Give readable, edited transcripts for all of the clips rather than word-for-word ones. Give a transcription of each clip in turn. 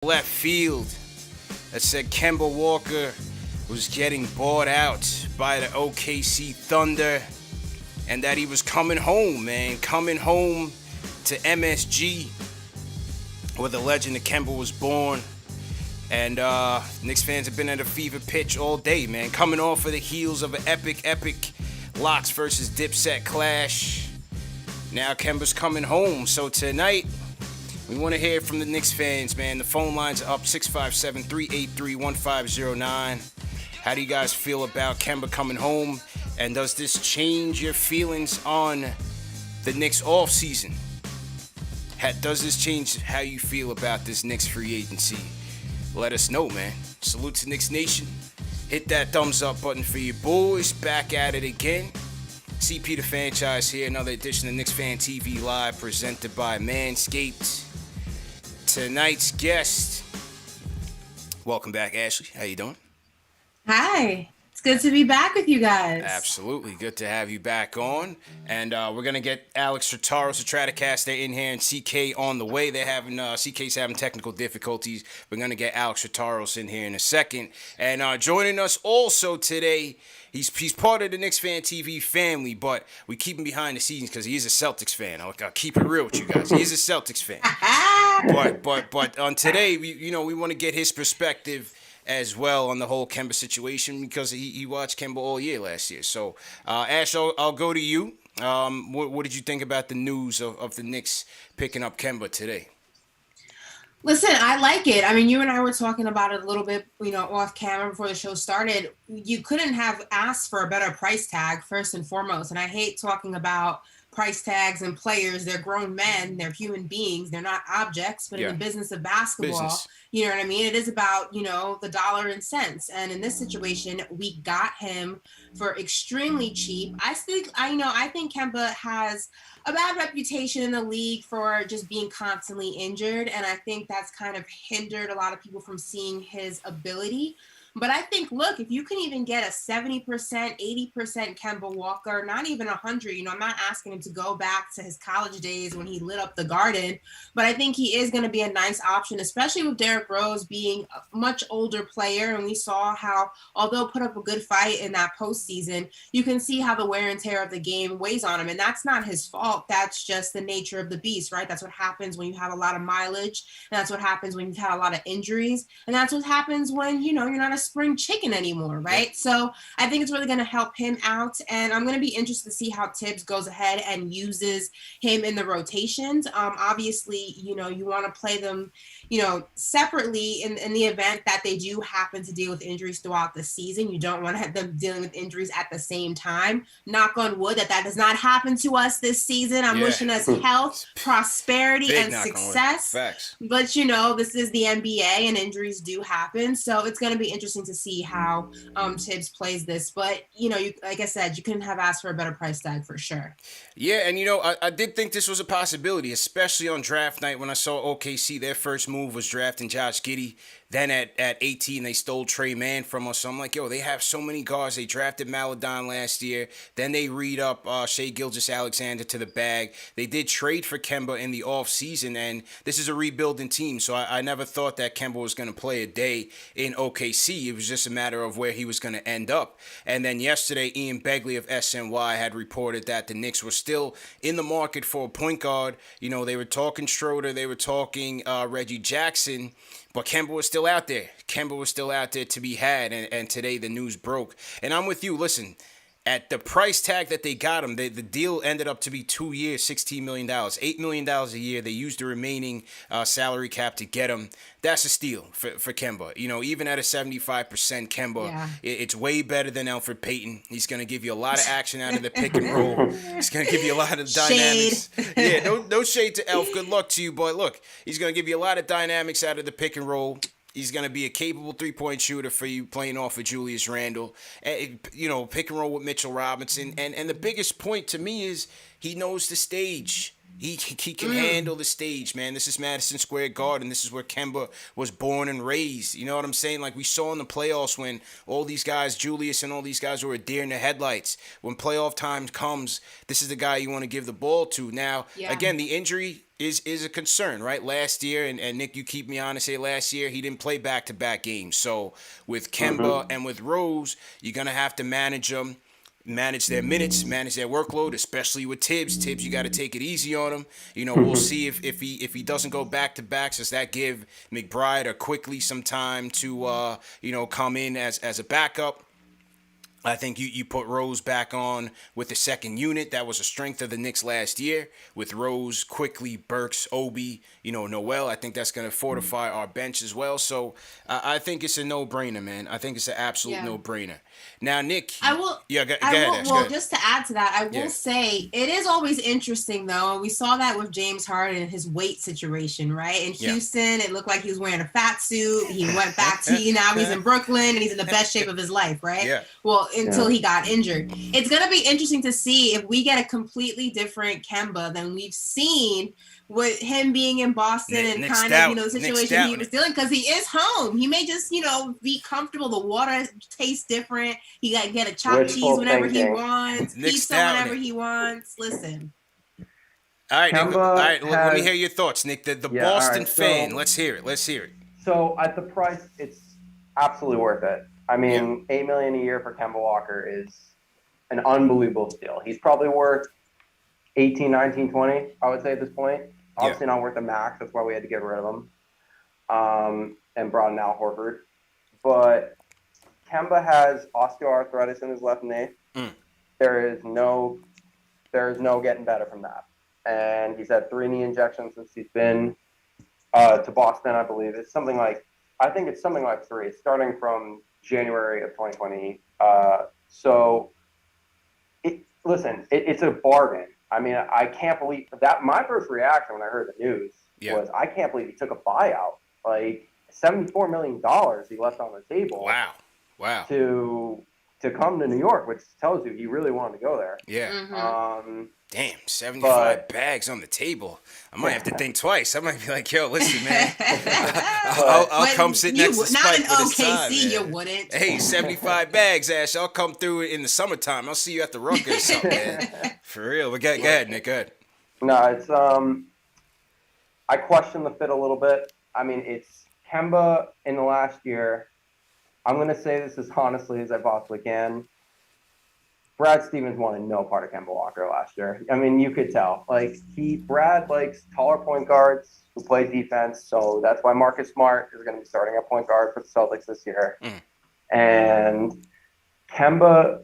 left field that said Kemba Walker was getting bought out by the OKC Thunder and that he was coming home, man. Coming home to MSG where the legend of Kemba was born. And Knicks fans have been at a fever pitch all day, man. Coming off of the heels of an epic Locks versus Dipset clash. Now Kemba's coming home. So tonight, we want to hear from the Knicks fans, man. The phone lines are up 657-383-1509. How do you guys feel about Kemba coming home? And does this change your feelings on the Knicks offseason? Does this change how you feel about this Knicks free agency? Let us know, man. Salute to Knicks Nation. Hit that thumbs up button for your boys. Back at it again. CP the Franchise here. Another edition of KnicksFanTV Live presented by Manscaped. Tonight's guest. Welcome back, Ashley. How you doing? Hi. It's good to be back with you guys. Absolutely. Good to have you back on. And we're going to get Alex Rotaros, the Stratocaster, in here, and CK on the way. They're having CK's having technical difficulties. We're going to get Alex Rotaros in here in a second. And joining us also today, he's part of the KnicksFanTV family, but we keep him behind the scenes because he is a Celtics fan. I'll keep it real with you guys. He is a Celtics fan. but on today, we want to get his perspective as well on the whole Kemba situation because he watched Kemba all year last year. So, Ash, I'll go to you. What did you think about the news of the Knicks picking up Kemba today? Listen, I like it. I mean, you and I were talking about it a little bit, off camera before the show started. You couldn't have asked for a better price tag, first and foremost. And I hate talking about price tags and players. They're grown men. They're human beings. They're not objects. But in the business of basketball, you know what I mean? It is about, the dollar and cents. And in this situation, we got him for extremely cheap. I think Kemba has a bad reputation in the league for just being constantly injured. And I think that's kind of hindered a lot of people from seeing his ability. But I think, look, if you can even get a 70%, 80% Kemba Walker, not even 100, I'm not asking him to go back to his college days when he lit up the Garden, but I think he is going to be a nice option, especially with Derrick Rose being a much older player. And we saw how, although put up a good fight in that postseason, you can see how the wear and tear of the game weighs on him. And that's not his fault. That's just the nature of the beast, right? That's what happens when you have a lot of mileage. And that's what happens when you've had a lot of injuries. And that's what happens when, you're not a spring chicken anymore, right? So I think it's really going to help him out, and I'm going to be interested to see how Tibbs goes ahead and uses him in the rotations. Obviously, you want to play them, separately in the event that they do happen to deal with injuries throughout the season. You don't want to have them dealing with injuries at the same time. Knock on wood that does not happen to us this season. I'm wishing us health, prosperity, and success. Facts. But this is the NBA and injuries do happen. So it's going to be interesting to see how Tibbs plays this. But, like I said, you couldn't have asked for a better price tag for sure. Yeah, and I did think this was a possibility, especially on draft night when I saw OKC. Their first move was drafting Josh Giddey. Then at 18, they stole Trey Mann from us. So I'm like, they have so many guards. They drafted Maladon last year. Then they read up Shai Gilgeous-Alexander to the bag. They did trade for Kemba in the offseason, and this is a rebuilding team. So I never thought that Kemba was going to play a day in OKC. It was just a matter of where he was going to end up. And then yesterday, Ian Begley of SNY had reported that the Knicks were still in the market for a point guard. They were talking Schroeder. They were talking Reggie Jackson. But Kemba was still out there. Kemba was still out there to be had, and today the news broke. And I'm with you. Listen, at the price tag that they got him, the deal ended up to be 2 years, $16 million, $8 million a year. They used the remaining salary cap to get him. That's a steal for Kemba. Even at a 75% Kemba, it's way better than Elfrid Payton. He's going to give you a lot of action out of the pick and roll. He's going to give you a lot of dynamics. No shade to Elf. Good luck to you, but look, he's going to give you a lot of dynamics out of the pick and roll. He's going to be a capable three-point shooter for you playing off of Julius Randle. Pick and roll with Mitchell Robinson. And the biggest point to me is he knows the stage. He can handle the stage, man. This is Madison Square Garden. This is where Kemba was born and raised. You know what I'm saying? Like we saw in the playoffs when all these guys, Julius and all these guys were a deer in the headlights. When playoff time comes, this is the guy you want to give the ball to. Now, again, the injury is a concern, right? Last year, and Nick, you keep me honest here. Last year, he didn't play back-to-back games. So with Kemba and with Rose, you're gonna have to manage them, manage their minutes, manage their workload, especially with Tibbs. Tibbs, you got to take it easy on him. We'll see if he doesn't go back to back. Does that give McBride or Quickly some time to come in as a backup? I think you put Rose back on with the second unit. That was a strength of the Knicks last year with Rose, Quickly, Burks, Obi, Noel. I think that's going to fortify our bench as well. So I think it's a no-brainer, man. I think it's an absolute no-brainer. Now, Nick. I will. Yeah, go I ahead, will. Ash, go Well, ahead. just to add to that, I will say it is always interesting, though. We saw that with James Harden and his weight situation, right? In Houston, it looked like he was wearing a fat suit. He went back to now he's in Brooklyn and he's in the best shape of his life, right? Yeah. Well, until he got injured. It's gonna be interesting to see if we get a completely different Kemba than we've seen with him being in Boston and Nick's kind doubting. of the Nick's situation he doubting was it. dealing, because he is home. He may just be comfortable. The water tastes different. He got to get a chopped cheese Wishful whenever he thinking. wants, Nick's pizza doubting whenever it. he wants. Listen, All right, Nick. All Kemba right, let me has- hear your thoughts, Nick. The Yeah, all Boston right, fan. so- Let's hear it. So at the price, it's absolutely worth it. I mean, $8 million a year for Kemba Walker is an unbelievable steal. He's probably worth 18, 19, 20, I would say at this point. Obviously not worth the max. That's why we had to get rid of him and brought in Al Horford. But Kemba has osteoarthritis in his left knee. There is no getting better from that. And he's had 3 knee injections since he's been to Boston, I believe. I think it's something like 3, starting from January of 2020. It's a bargain. I mean, I can't believe that. My first reaction when I heard the news was, I can't believe he took a buyout. Like $74 million he left on the table. Wow. To come to New York, which tells you he really wanted to go there. Yeah. Damn, 75 bags on the table. I might have to think twice. I might be like, yo, listen, man. I'll come sit next to Spike not in with his OKC. time, man. You wouldn't. Hey, 75 bags, Ash. I'll come through in the summertime. I'll see you at the Rucker or something, man. For real. But go ahead, Nick. Go ahead. No, it's I question the fit a little bit. I mean, it's Kemba in the last year. I'm going to say this as honestly as I possibly can. Brad Stevens wanted no part of Kemba Walker last year. I mean, you could tell. Brad likes taller point guards who play defense, so that's why Marcus Smart is going to be starting at point guard for the Celtics this year. And Kemba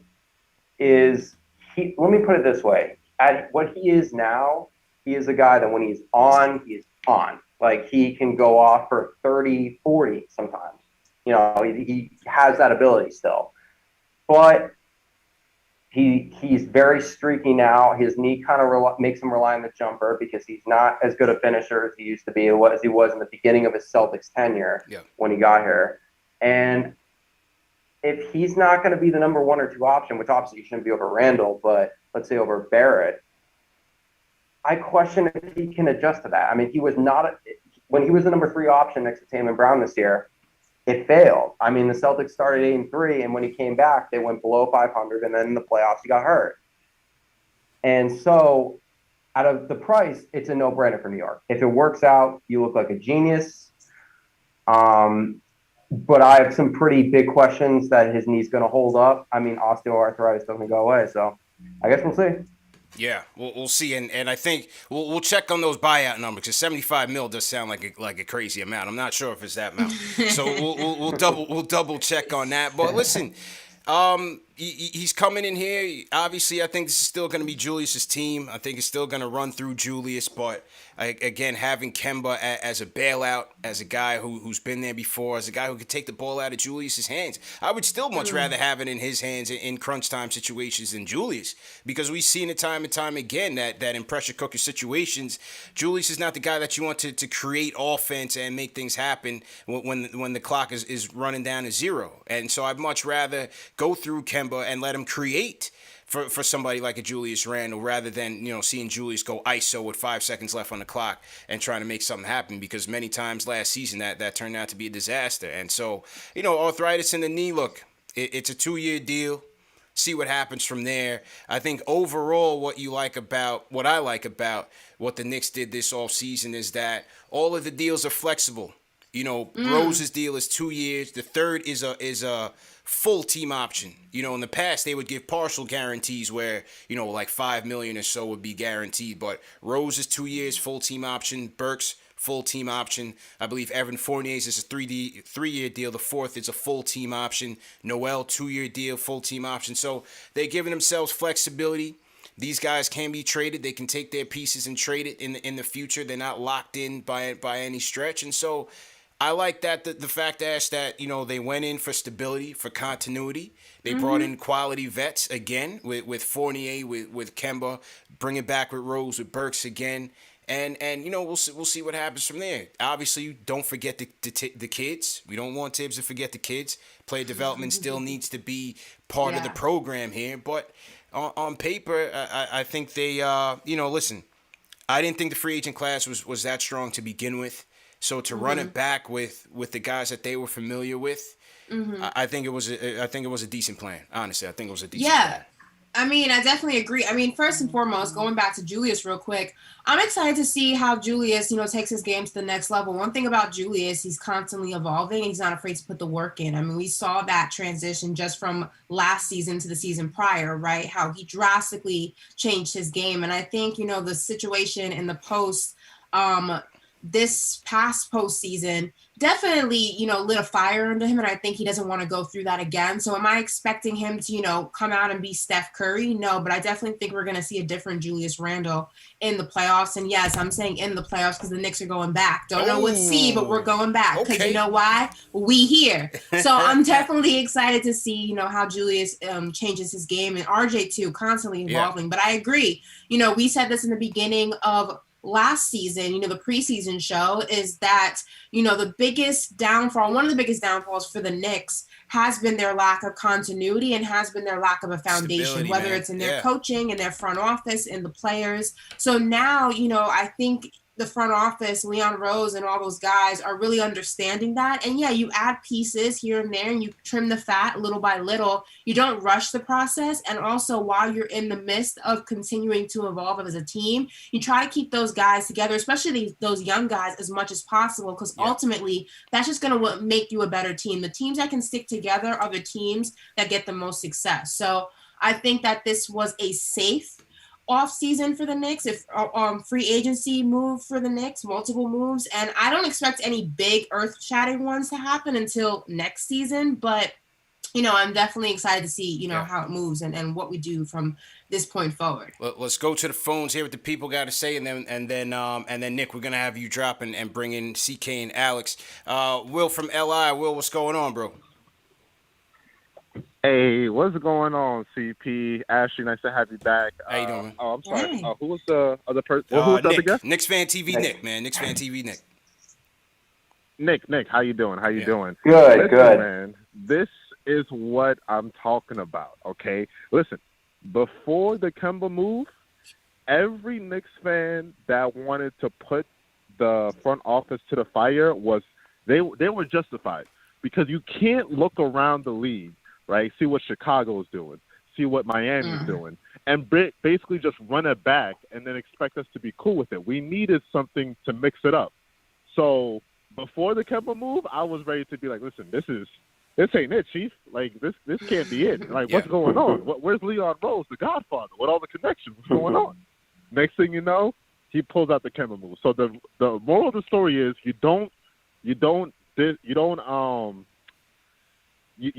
let me put it this way. At what he is now, he is a guy that when he's on, he is on. Like, he can go off for 30, 40 sometimes. He has that ability still. But he's very streaky now. His knee kind of makes him rely on the jumper because he's not as good a finisher as he used to be, as he was in the beginning of his Celtics tenure when he got here. And if he's not going to be the number 1 or 2 option, which obviously he shouldn't be over Randall, but let's say over Barrett, I question if he can adjust to that. I mean, when he was the number 3 option next to Tatum Brown this year, it failed. I mean, the Celtics started 8-3, and when he came back, they went below 500, and then in the playoffs, he got hurt. And so, out of the price, it's a no-brainer for New York. If it works out, you look like a genius. But I have some pretty big questions that his knee's going to hold up. I mean, osteoarthritis doesn't go away, so I guess we'll see. Yeah, we'll see, and I think we'll check on those buyout numbers because 75 mil does sound like a crazy amount. I'm not sure if it's that amount, so we'll double check on that. But listen, he's coming in here. Obviously, I think this is still going to be Julius's team. I think it's still going to run through Julius, but again, having Kemba as a bailout, as a guy who's been there before, as a guy who could take the ball out of Julius's hands, I would still much rather have it in his hands in crunch time situations than Julius, because we've seen it time and time again that in pressure cooker situations, Julius is not the guy that you want to create offense and make things happen when the clock is running down to 0. And so I'd much rather go through Kemba and let him create for somebody like a Julius Randle rather than, seeing Julius go ISO with 5 seconds left on the clock and trying to make something happen, because many times last season that turned out to be a disaster. And so, arthritis in the knee, look, it's a 2-year deal. see what happens from there. I think overall what I like about what the Knicks did this offseason is that all of the deals are flexible. You know, Rose's deal is 2 years. The third is a full team option. You know, in the past they would give partial guarantees where, you know, like $5 million or so would be guaranteed. But Rose is 2 years, full team option. Burks, full team option. I believe Evan Fournier's is a 3-year deal. The fourth is a full team option. Noel, 2-year deal, full team option. So they're giving themselves flexibility. These guys can be traded. They can take their pieces and trade it in the future. They're not locked in by any stretch. And so I like that the fact that, you know, they went in for stability, for continuity. They brought in quality vets again with Fournier, with Kemba, bring it back with Rose, with Burks again. And you know, we'll see what happens from there. Obviously, don't forget the kids. We don't want Tibbs to forget the kids. Player development still needs to be part of the program here. But on paper, I think they, you know, listen, I didn't think the free agent class was that strong to begin with. So to run it back with the guys that they were familiar with, I think it was a decent plan. Honestly, I think it was a decent plan. I mean, I definitely agree. I mean, first and foremost, going back to Julius real quick, I'm excited to see how Julius, you know, takes his game to the next level. One thing about Julius, he's constantly evolving. He's not afraid to put the work in. I mean, we saw that transition just from last season to the season prior, right? How he drastically changed his game. And I think, you know, the situation in the post, this past postseason definitely, you know, lit a fire under him, and I think he doesn't want to go through that again. So am I expecting him to, you know, come out and be Steph Curry? No, but I definitely think we're going to see a different Julius Randle in the playoffs. And yes, I'm saying in the playoffs because the Knicks are going back. Don't know what seed, but we're going back because you know why? We here. So I'm definitely excited to see, you know, how Julius changes his game, and RJ too, constantly evolving. But I agree. You know, we said this in the beginning of last season, you know, the preseason show, is that, you know, the biggest downfall, one of the biggest downfalls for the Knicks has been their lack of continuity and has been their lack of a foundation, whether it's in their coaching, in their front office, in the players. So now, you know, I think the front office, Leon Rose and all those guys are really understanding that. And yeah, you add pieces here and there and you trim the fat little by little. You don't rush the process. And also while you're in the midst of continuing to evolve as a team, you try to keep those guys together, especially those young guys, as much as possible, because ultimately that's just going to make you a better team. The teams that can stick together are the teams that get the most success. So I think that this was a safe off season for the Knicks, if free agency move for the Knicks, multiple moves, and I don't expect any big earth-shattering ones to happen until next season, but you know, I'm definitely excited to see, you know, how it moves and what we do from this point forward. Let's go to the phones, hear what the people got to say, and then Nick, we're gonna have you drop and bring in CK and Alex. Will from LI. Will, what's going on, bro? Hey, what's going on, CP? Ashley, nice to have you back. How you doing? Oh, I'm sorry. Who was the other person? Who was the other guest? KnicksFanTV Nick, man. KnicksFanTV Nick. Nick, how you doing? How you doing? Good, Listen, good. Man, this is what I'm talking about, okay? Listen, before the Kemba move, every Knicks fan that wanted to put the front office to the fire they were justified, because you can't look around the league, right? See what Chicago's doing, see what Miami's doing, and basically just run it back and then expect us to be cool with it. We needed something to mix it up. So before the Kemba move, I was ready to be like, listen, this ain't it, Chief. Like, this can't be it. Like, what's going on? Where's Leon Rose, the Godfather? What all the connections? What's going on? Next thing you know, he pulls out the Kemba move. So the moral of the story is you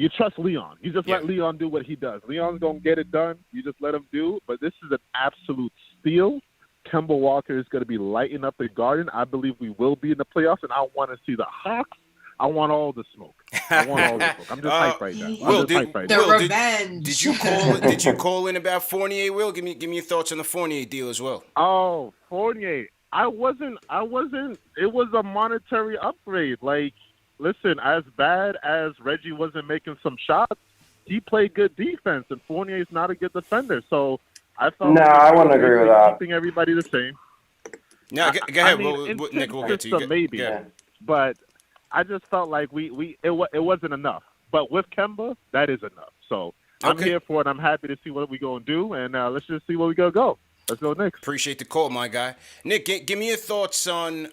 trust Leon. You just let Leon do what he does. Leon's going to get it done. You just let him do. But this is an absolute steal. Kemba Walker is going to be lighting up the Garden. I believe we will be in the playoffs, and I want to see the Hawks. I want all the smoke. I'm just hyped right now. Will, revenge. Did you call in about Fournier? Will, give me your thoughts on the Fournier deal as well. Oh, Fournier. I wasn't. It was a monetary upgrade. Like, listen, as bad as Reggie wasn't making some shots, he played good defense, and Fournier is not a good defender. So I felt I wouldn't agree with that. Keeping everybody the same. No, go ahead, Nick. We'll get to you. Maybe, but I just felt like it wasn't enough. But with Kemba, that is enough. So I'm here for it. I'm happy to see what we're going to do, and let's just see where we going to go. Let's go Knicks. Appreciate the call, my guy. Nick, give me your thoughts on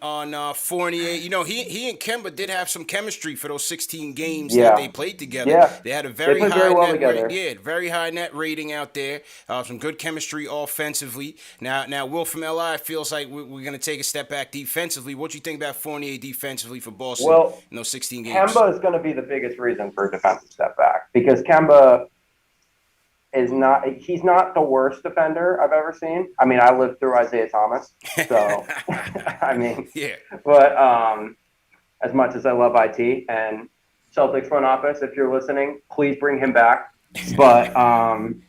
Fournier. You know, he and Kemba did have some chemistry for those 16 games that they played together. Yeah. They had a very played high very well net together. very high net rating out there. Some good chemistry offensively. Now Will from LI feels like we're going to take a step back defensively. What do you think about Fournier defensively for Boston in those 16 games? Kemba is going to be the biggest reason for a defensive step back because Kemba he's not the worst defender I've ever seen. I mean, I lived through Isaiah Thomas, so I mean, yeah. But as much as I love IT and Celtics front office, if you're listening, please bring him back. But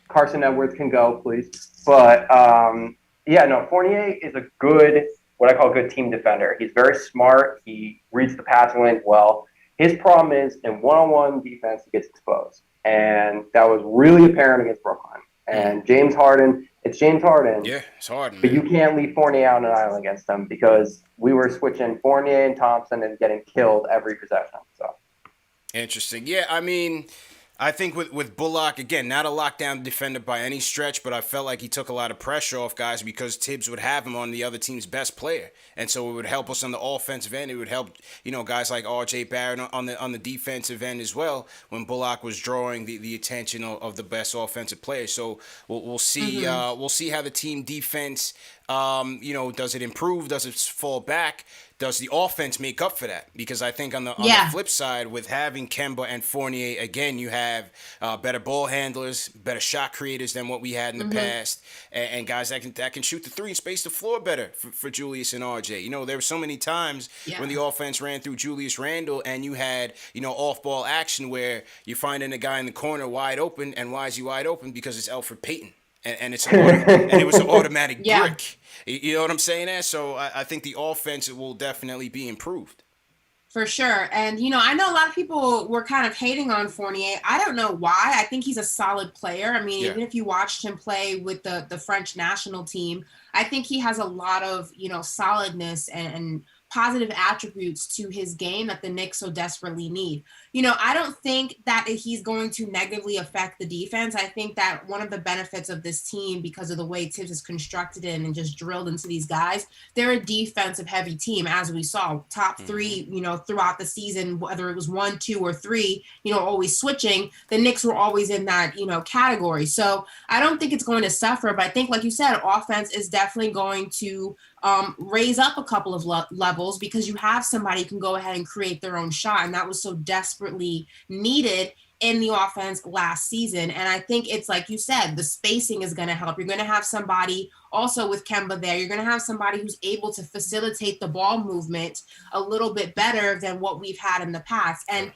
Carson Edwards can go, please. But Fournier is a good, what I call a good team defender. He's very smart. He reads the passing lanes well. His problem is in one-on-one defense, he gets exposed. And that was really apparent against Brooklyn. And James Harden, it's James Harden. Yeah, it's Harden. But you can't leave Fournier out on an island against them because we were switching Fournier and Thompson and getting killed every possession. So interesting. Yeah, I mean, I think with Bullock, again, not a lockdown defender by any stretch, but I felt like he took a lot of pressure off guys because Tibbs would have him on the other team's best player. And so it would help us on the offensive end. It would help, guys like R.J. Barrett on the defensive end as well when Bullock was drawing the attention of the best offensive players. So we'll see. We'll see how the team defense, does it improve? Does it fall back? Does the offense make up for that? Because I think on the flip side, with having Kemba and Fournier, again, you have better ball handlers, better shot creators than what we had in the past, and guys that can shoot the three and space the floor better for Julius and RJ. There were so many times when the offense ran through Julius Randle and you had, off-ball action where you're finding a guy in the corner wide open, and why is he wide open? Because it's Elfrid Payton. And it was an automatic brick. You know what I'm saying there? So I think the offense will definitely be improved. For sure. And, I know a lot of people were kind of hating on Fournier. I don't know why. I think he's a solid player. I mean, even if you watched him play with the French national team, I think he has a lot of, solidness and positive attributes to his game that the Knicks so desperately need. I don't think that he's going to negatively affect the defense. I think that one of the benefits of this team, because of the way Tibbs is constructed in and just drilled into these guys, they're a defensive heavy team, as we saw. Top three, throughout the season, whether it was 1, 2, or 3, always switching, the Knicks were always in that, category. So I don't think it's going to suffer, but I think, like you said, offense is definitely going to raise up a couple of levels because you have somebody who can go ahead and create their own shot. And that was so desperately needed in the offense last season. And I think it's like you said, the spacing is going to help. You're going to have somebody also with Kemba there. You're going to have somebody who's able to facilitate the ball movement a little bit better than what we've had in the past. And,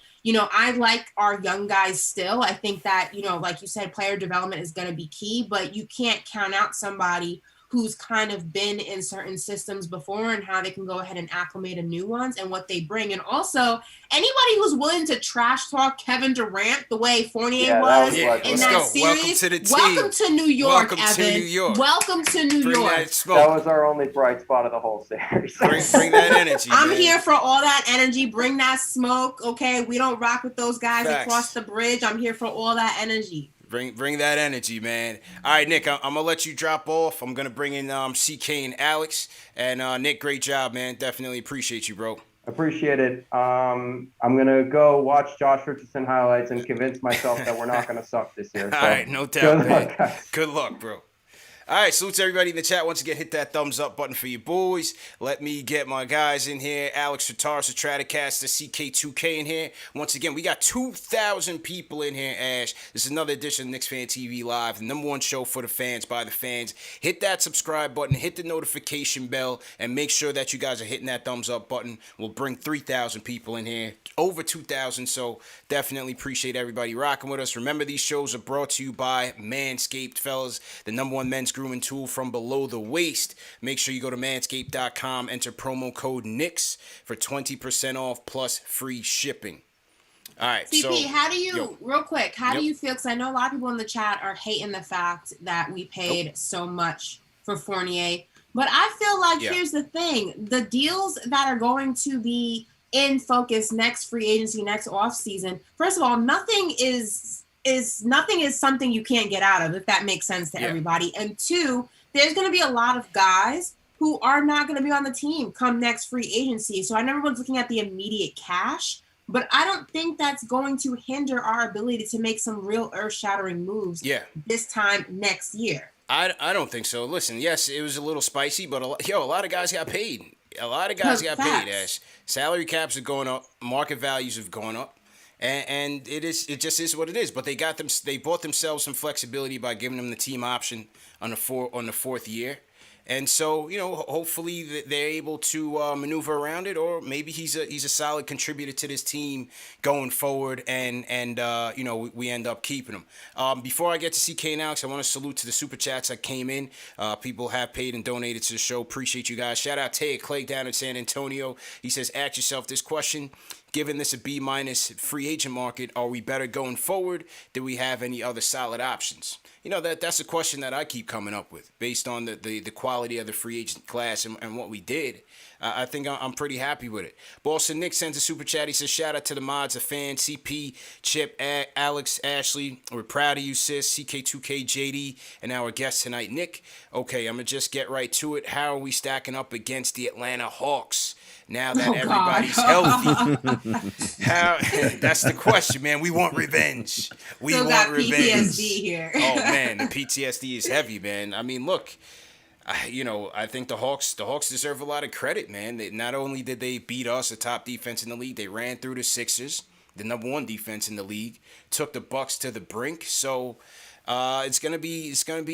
I like our young guys still. I think that, like you said, player development is going to be key, but you can't count out somebody who's kind of been in certain systems before and how they can go ahead and acclimate to new ones and what they bring. And also, anybody who's willing to trash talk Kevin Durant the way Fournier was in that series, welcome to the team. Welcome to New York, welcome Evan. To New York. Welcome to New York. That was our only bright spot of the whole series. Bring that energy. I'm here for all that energy. Bring that smoke, okay? We don't rock with those guys across the bridge. I'm here for all that energy. Bring that energy, man. All right, Nick, I'm going to let you drop off. I'm going to bring in CK and Alex. And, Nick, great job, man. Definitely appreciate you, bro. Appreciate it. I'm going to go watch Josh Richardson highlights and convince myself that we're not going to suck this year. All right, no doubt, man. Good luck, bro. All right, salute to everybody in the chat. Once again, hit that thumbs up button for you boys. Let me get my guys in here. Alex Ratars, Stratocast, the CK2K in here. Once again, we got 2,000 people in here, Ash. This is another edition of KnicksFanTV Live, the #1 show for the fans, by the fans. Hit that subscribe button, hit the notification bell, and make sure that you guys are hitting that thumbs up button. We'll bring 3,000 people in here, over 2,000, so definitely appreciate everybody rocking with us. Remember, these shows are brought to you by Manscaped, fellas, the #1 men's grooming tool from below the waist. Make sure you go to manscaped.com, enter promo code Knicks for 20% off plus free shipping. All right. CP, how do you, real quick, how do you feel? Because I know a lot of people in the chat are hating the fact that we paid so much for Fournier. But I feel like here's the thing. The deals that are going to be in focus next free agency, next offseason, first of all, nothing is nothing is something you can't get out of, if that makes sense to everybody. And two, there's going to be a lot of guys who are not going to be on the team come next free agency. So I know everyone's looking at the immediate cash, but I don't think that's going to hinder our ability to make some real earth-shattering moves this time next year. I don't think so. Listen, yes, it was a little spicy, but a lot of guys got paid. A lot of guys got paid. As salary caps are going up, market values have gone up, and it just is what it is. But they bought themselves some flexibility by giving them the team option on the fourth year. And so, hopefully they're able to maneuver around it, or maybe he's a solid contributor to this team going forward, and we end up keeping him. Before I get to CK and Alex, I want to salute to the super chats that came in. People have paid and donated to the show. Appreciate you guys. Shout out Ted Clay down in San Antonio. He says, ask yourself this question. Given this a B- free agent market, are we better going forward? Do we have any other solid options? That's a question that I keep coming up with based on the quality of the free agent class and what we did. I think I'm pretty happy with it. Boston Nick sends a super chat. He says, shout out to the mods, a fan, CP, Chip, Alex, Ashley. We're proud of you, sis. CK2K, JD, and our guest tonight, Nick. Okay, I'm going to just get right to it. How are we stacking up against the Atlanta Hawks now that everybody's healthy? That's the question, man. We want revenge. We Still want got revenge. PTSD here. Oh, man, the PTSD is heavy, man. I mean, look. I think the Hawks deserve a lot of credit, man. Not only did they beat us, a top defense in the league, they ran through the Sixers, the number one defense in the league, took the Bucks to the brink. So it's gonna be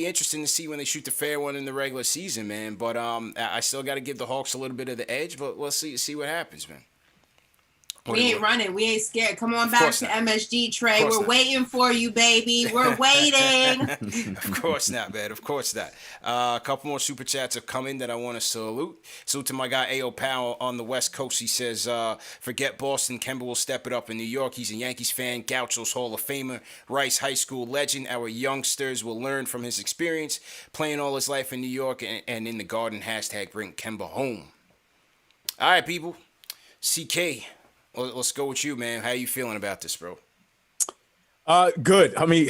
interesting to see when they shoot the fair one in the regular season, man. But I still got to give the Hawks a little bit of the edge. But let's see what happens, man. We ain't running. We ain't scared. Come on back to MSG, Trey. We're waiting for you, baby. We're waiting. Of course not, man. Of course not. A couple more super chats have come in that I want to salute. Salute to my guy A.O. Powell on the West Coast. He says, forget Boston. Kemba will step it up in New York. He's a Yankees fan, Gaucho's Hall of Famer, Rice High School legend. Our youngsters will learn from his experience, playing all his life in New York and in the Garden. # bring Kemba home. All right, people. CK. Let's go with you, man. How you feeling about this, bro? Good. I mean,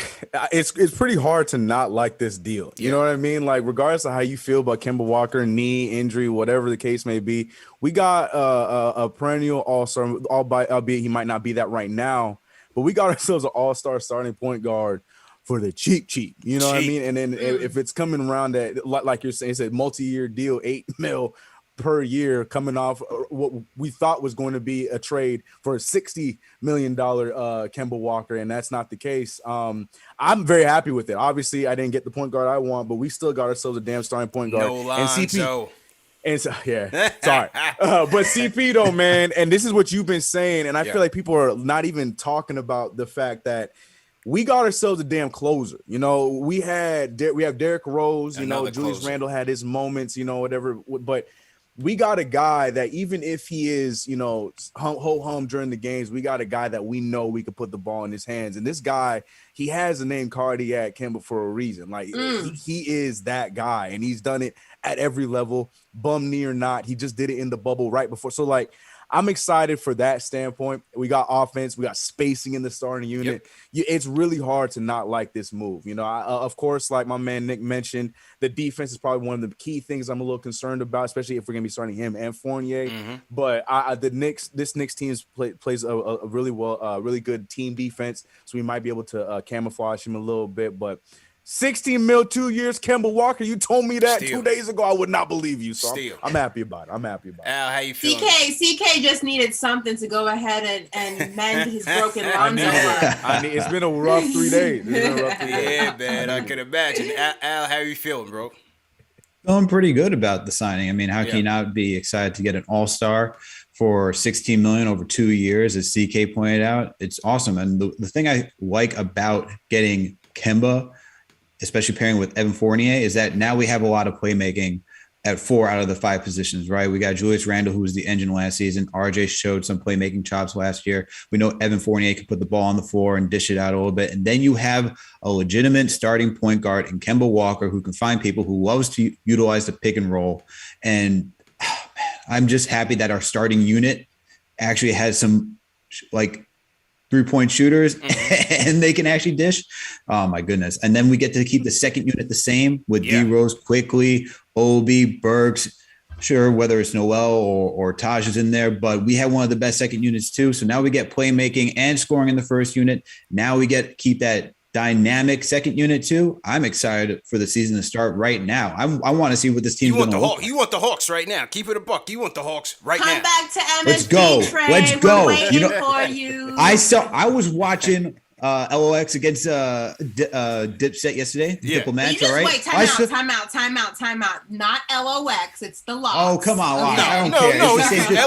it's pretty hard to not like this deal. You know what I mean? Like, regardless of how you feel about Kemba Walker, knee injury, whatever the case may be, we got a perennial all-star, albeit he might not be that right now, but we got ourselves an all-star starting point guard for the cheap. You know what I mean? And then if it's coming around that, like you're saying, it's a multi-year deal, $8 million per year, coming off what we thought was going to be a trade for a $60 million Kemba Walker, and that's not the case. I'm very happy with it. Obviously, I didn't get the point guard I want, but we still got ourselves a damn starting point guard. No Lonzo. And so, sorry. But CP, though, man, and this is what you've been saying, and I feel like people are not even talking about the fact that we got ourselves a damn closer. We have Derrick Rose, Julius Randle had his moments, whatever, but we got a guy that even if he is, ho-hum during the games, we got a guy that we know we could put the ball in his hands. And this guy, he has the name Cardiac Kemba for a reason. Like, he is that guy, and he's done it at every level, bum knee or not. He just did it in the bubble right before. So, like, I'm excited for that standpoint. We got offense. We got spacing in the starting unit. It's really hard to not like this move. Of course, like my man Nick mentioned, the defense is probably one of the key things I'm a little concerned about, especially if we're going to be starting him and Fournier. But this Knicks team plays a really good team defense, so we might be able to camouflage him a little bit. But $16 million, 2 years, Kemba Walker. You told me that 2 days ago. I would not believe you. So I'm happy about it. Al, how you feeling? CK just needed something to go ahead and mend his broken Lonzo. It's been a rough 3 days. Yeah, man, I can imagine. Al, how you feeling, bro? Feeling pretty good about the signing. I mean, how can you not be excited to get an all-star for $16 million over 2 years, as CK pointed out? It's awesome. And the thing I like about getting Kemba, especially pairing with Evan Fournier, is that now we have a lot of playmaking at 4 out of the 5 positions, right? We got Julius Randle, who was the engine last season. RJ showed some playmaking chops last year. We know Evan Fournier can put the ball on the floor and dish it out a little bit. And then you have a legitimate starting point guard in Kemba Walker, who can find people, who loves to utilize the pick and roll. And I'm just happy that our starting unit actually has some, like, 3-point shooters and they can actually dish. Oh my goodness. And then we get to keep the second unit the same with D Rose, Quickly, Obi, Burks. Sure, whether it's Noel or Taj is in there, but we have one of the best second units too. So now we get playmaking and scoring in the first unit. Now we get keep that dynamic second unit too. I'm excited for the season to start right now. I want to see what this team's going to look like. You want the Hawks right now. Keep it a buck. You want the Hawks right now. Come back to MSG. Let's go. Trey. Let's go. We're waiting for you. I was watching LOX against Dipset yesterday. Yeah. Diplomats, You all right? wait, time out. Not LOX. It's the Locks. Oh, come on. Okay. I don't No, care. no, It's the same thing.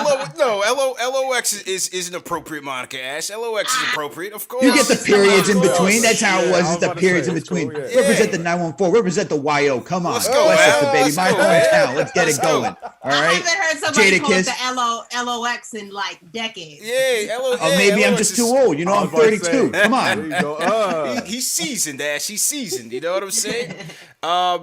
LOX is an appropriate moniker, Ash. LOX is appropriate, of course. You get the periods in between. That's how it was. I It's the about to periods say, in it's cool, between. yeah. Represent the 914. Represent the YO. Come on. Let's go, Westchester, man. baby. Let's My go, man. hometown. Let's get it going. All I right. haven't heard somebody call it Jadakiss. the LOX in like decades. Yeah, Oh, maybe I'm LOX just too old. You know, I I'm was about to 32. say. Come There on. you go. He's seasoned, Ash. He's seasoned. You know what I'm saying?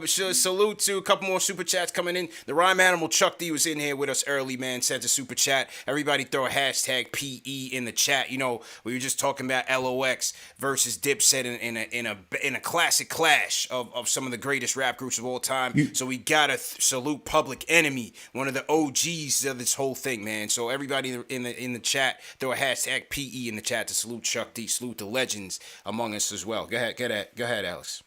Salute to a couple more super chats coming in. The rhyme animal Chuck D was in here with us early, man. Sent a super chat. Everybody throw a hashtag PE in the chat. You know, we were just talking about LOX versus Dipset in a classic clash of some of the greatest rap groups of all time. So we gotta salute Public Enemy, one of the OGs of this whole thing, man. So everybody in the chat, throw a hashtag PE in the chat to salute Chuck D, salute the legends among us as well. Go ahead, Alex.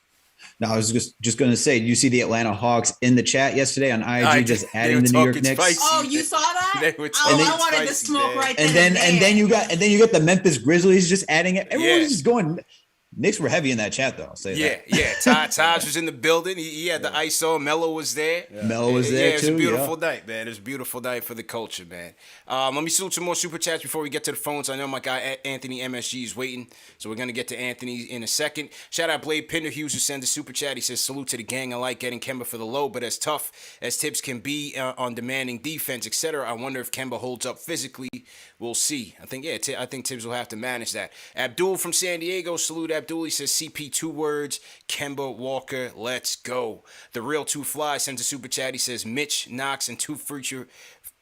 No, I was just going to say, you see the Atlanta Hawks in the chat yesterday on IG, just adding the New York Knicks. Spicy. Oh, you saw that? They were Oh, talking I wanted to spicy, smoke man. right then. And then you got the Memphis Grizzlies just adding it. Everyone was just going. Knicks were heavy in that chat, though. I'll say that. Yeah. Taj was in the building. He had the ice on. Mello was there. Mello was there, it was too. a beautiful night, man. It was a beautiful night for the culture, man. Let me salute some more super chats before we get to the phones. I know my guy Anthony MSG is waiting, so we're going to get to Anthony in a second. Shout out Blade Pinder Hughes, who sent a super chat. He says, salute to the gang. I like getting Kemba for the low, but as tough as Tibbs can be on demanding defense, etc., I wonder if Kemba holds up physically. We'll see. I think Tibbs will have to manage that. Abdul from San Diego, salute Abdul. He says, CP 2 words, Kemba Walker, let's go. The Real 2 Fly sends a super chat. He says, Mitch Knox and 2 future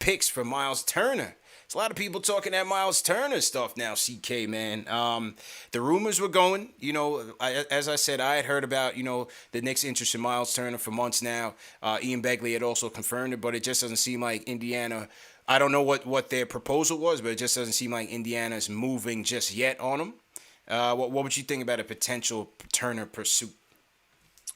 picks for Miles Turner. There's a lot of people talking that Miles Turner stuff now, CK, man. The rumors were going, you know, as I said, I had heard about, you know, the Knicks' interest in Miles Turner for months now. Ian Begley had also confirmed it, but it just doesn't seem like Indiana. I don't know what their proposal was, but it just doesn't seem like Indiana's moving just yet on him. What would you think about a potential Turner pursuit?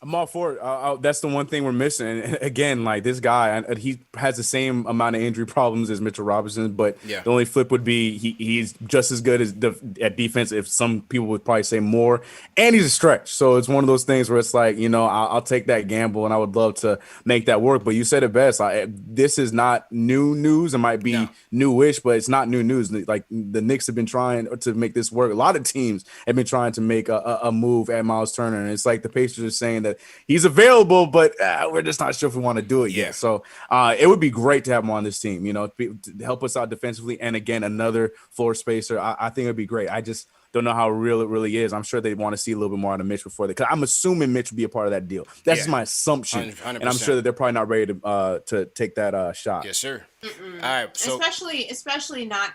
I'm all for it. That's the one thing we're missing. And again, like this guy, he has the same amount of injury problems as Mitchell Robinson, but the only flip would be he's just as good as at defense. If some people would probably say more, and he's a stretch. So it's one of those things where it's like, you know, I'll take that gamble, and I would love to make that work. But you said it best. This is not new news. It might be newish, but it's not new news. Like the Knicks have been trying to make this work. A lot of teams have been trying to make a move at Miles Turner, and it's like the Pacers are saying that he's available, but we're just not sure if we want to do it yet. So it would be great to have him on this team, you know, to help us out defensively. And again, another floor spacer. I think it'd be great. I just don't know how real it really is. I'm sure they want to see a little bit more out of Mitch before because I'm assuming Mitch would be a part of that deal. That's just my assumption. 100%. And I'm sure that they're probably not ready to take that shot. Yes, sir. All right. So especially not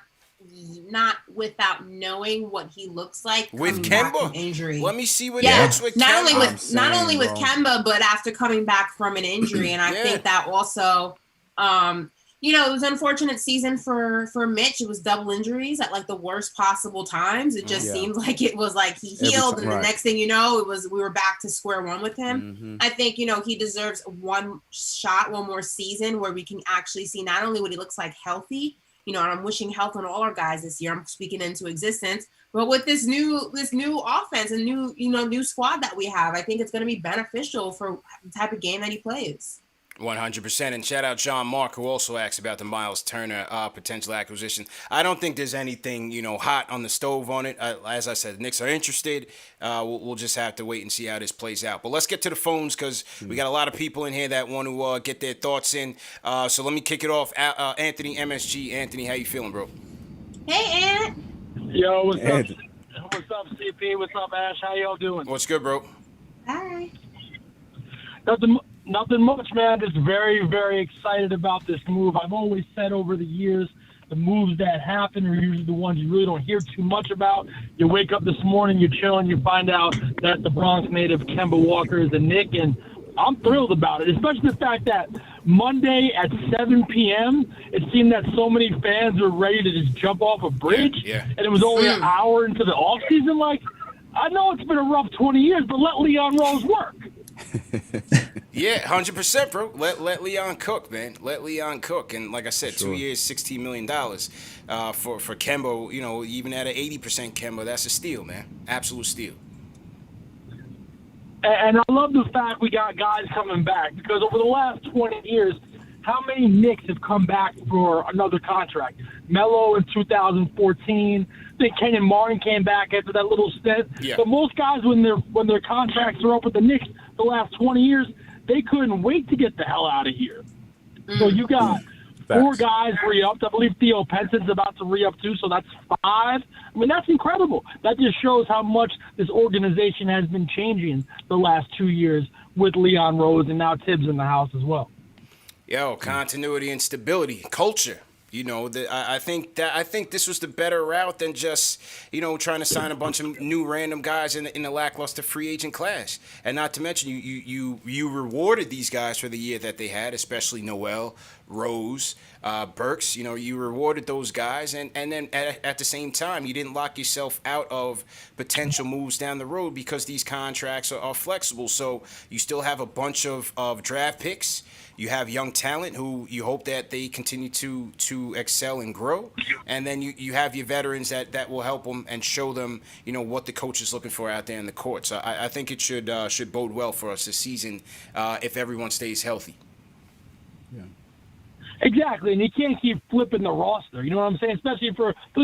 without knowing what he looks like with Kemba injury. Let me see what he looks with. Not only with Kemba, but after coming back from an injury, and I think that also, you know, it was an unfortunate season for Mitch. It was double injuries at like the worst possible times. It just seemed like it was like he healed, and the next thing you know, we were back to square one with him. Mm-hmm. I think, you know, he deserves one more season where we can actually see not only what he looks like healthy. You know, and I'm wishing health on all our guys this year. I'm speaking into existence. But with this new offense and new squad that we have, I think it's going to be beneficial for the type of game that he plays. 100%. And shout out John Mark, who also asked about the Miles Turner potential acquisition. I don't think there's anything, you know, hot on the stove on it. As I said, the Knicks are interested. We'll just have to wait and see how this plays out. But let's get to the phones because we got a lot of people in here that want to get their thoughts in. So let me kick it off. Anthony MSG. Anthony, how you feeling, bro? Hey, Ant. Yo, what's up? What's up, CP? What's up, Ash? How y'all doing? What's good, bro? Hi. Nothing much, man. Just very, very excited about this move. I've always said over the years the moves that happen are usually the ones you really don't hear too much about. You wake up this morning, you're chilling, you find out that the Bronx native Kemba Walker is a Knick, and I'm thrilled about it, especially the fact that Monday at 7 p.m., it seemed that so many fans were ready to just jump off a bridge, and it was only an hour into the offseason. Like, I know it's been a rough 20 years, but let Leon Rose work. Yeah, 100%, bro. Let Leon cook, man. Let Leon cook. And like I said, Sure. 2 years, $16 million for Kemba. You know, even at an 80% Kemba, that's a steal, man. Absolute steal. And I love the fact we got guys coming back, because over the last 20 years, how many Knicks have come back for another contract? Melo in 2014. I think Kenyon Martin came back after that little stint. Yeah. But most guys, when their contracts are up with the Knicks the last 20 years, they couldn't wait to get the hell out of here. So you got four guys re-upped. I believe Theo Penson's about to re-up too, so that's 5. I mean, that's incredible. That just shows how much this organization has been changing the last 2 years with Leon Rose and now Tibbs in the house as well. Yo, continuity and stability, culture. You know, I think this was the better route than just, you know, trying to sign a bunch of new random guys in the lackluster free agent class. And not to mention, you rewarded these guys for the year that they had, especially Noel, Rose, Burks. You know, you rewarded those guys, and then at the same time, you didn't lock yourself out of potential moves down the road because these contracts are flexible. So you still have a bunch of draft picks. You have young talent who you hope that they continue to excel and grow. And then you have your veterans that will help them and show them, you know, what the coach is looking for out there in the court. So I think it should bode well for us this season if everyone stays healthy. Yeah. Exactly, and you can't keep flipping the roster. You know what I'm saying? Especially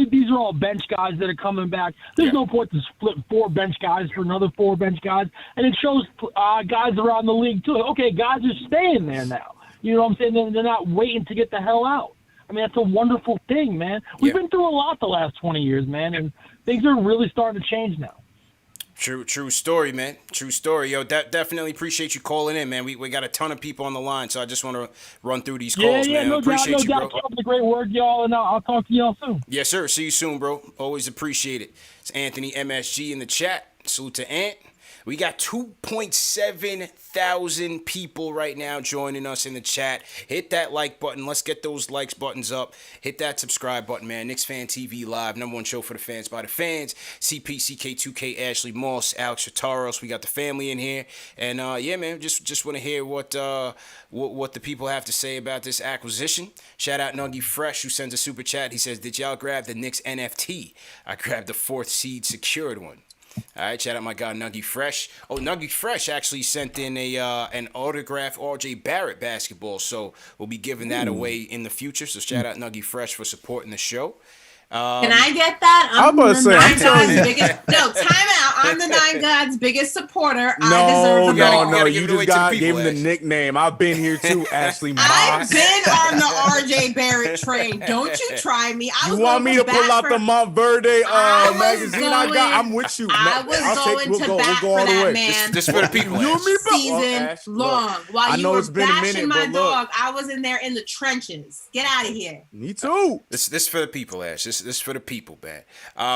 these are all bench guys that are coming back. There's no point to split 4 bench guys for another 4 bench guys, and it shows guys around the league too. Okay, guys are staying there now. You know what I'm saying? They're not waiting to get the hell out. I mean, that's a wonderful thing, man. We've been through a lot the last 20 years, man, and things are really starting to change now. True story, man. True story. Yo, definitely appreciate you calling in, man. We got a ton of people on the line, so I just want to run through these calls, man. No Appreciate doubt, you, no bro. doubt. Keep up the great work, y'all, and I'll talk to y'all soon. Yes, sir. See you soon, bro. Always appreciate it. It's Anthony MSG in the chat. Salute to Ant. We got 2.7 thousand people right now joining us in the chat. Hit that like button. Let's get those likes buttons up. Hit that subscribe button, man. KnicksFanTV Live, #1 show for the fans by the fans. CP, CK2K, Ashley Moss, Alex Chataros. We got the family in here. And yeah, man, just want to hear what the people have to say about this acquisition. Shout out Nuggy Fresh, who sends a super chat. He says, "Did y'all grab the Knicks NFT? I grabbed the 4th seed secured one." All right, shout out my guy Nuggy Fresh. Oh, Nuggy Fresh actually sent in an autographed RJ Barrett basketball, so we'll be giving that away in the future. So shout out Nuggy Fresh for supporting the show. Can I get that? I'm about to say, I'm telling you. No, time out. I'm the Nine Gods' biggest supporter. No, you just gave him the nickname. I've been here too, Ashley Moss. I've been on the RJ Barrett train. Don't you try me. You want me to pull out the Montverde magazine I got? I'm with you. I was going to bat for that man. This for the people. You and me, season long. While you were bashing my dog, I was in there in the trenches. Get out of here. Me too. This for the people, Ash. This for the people, man.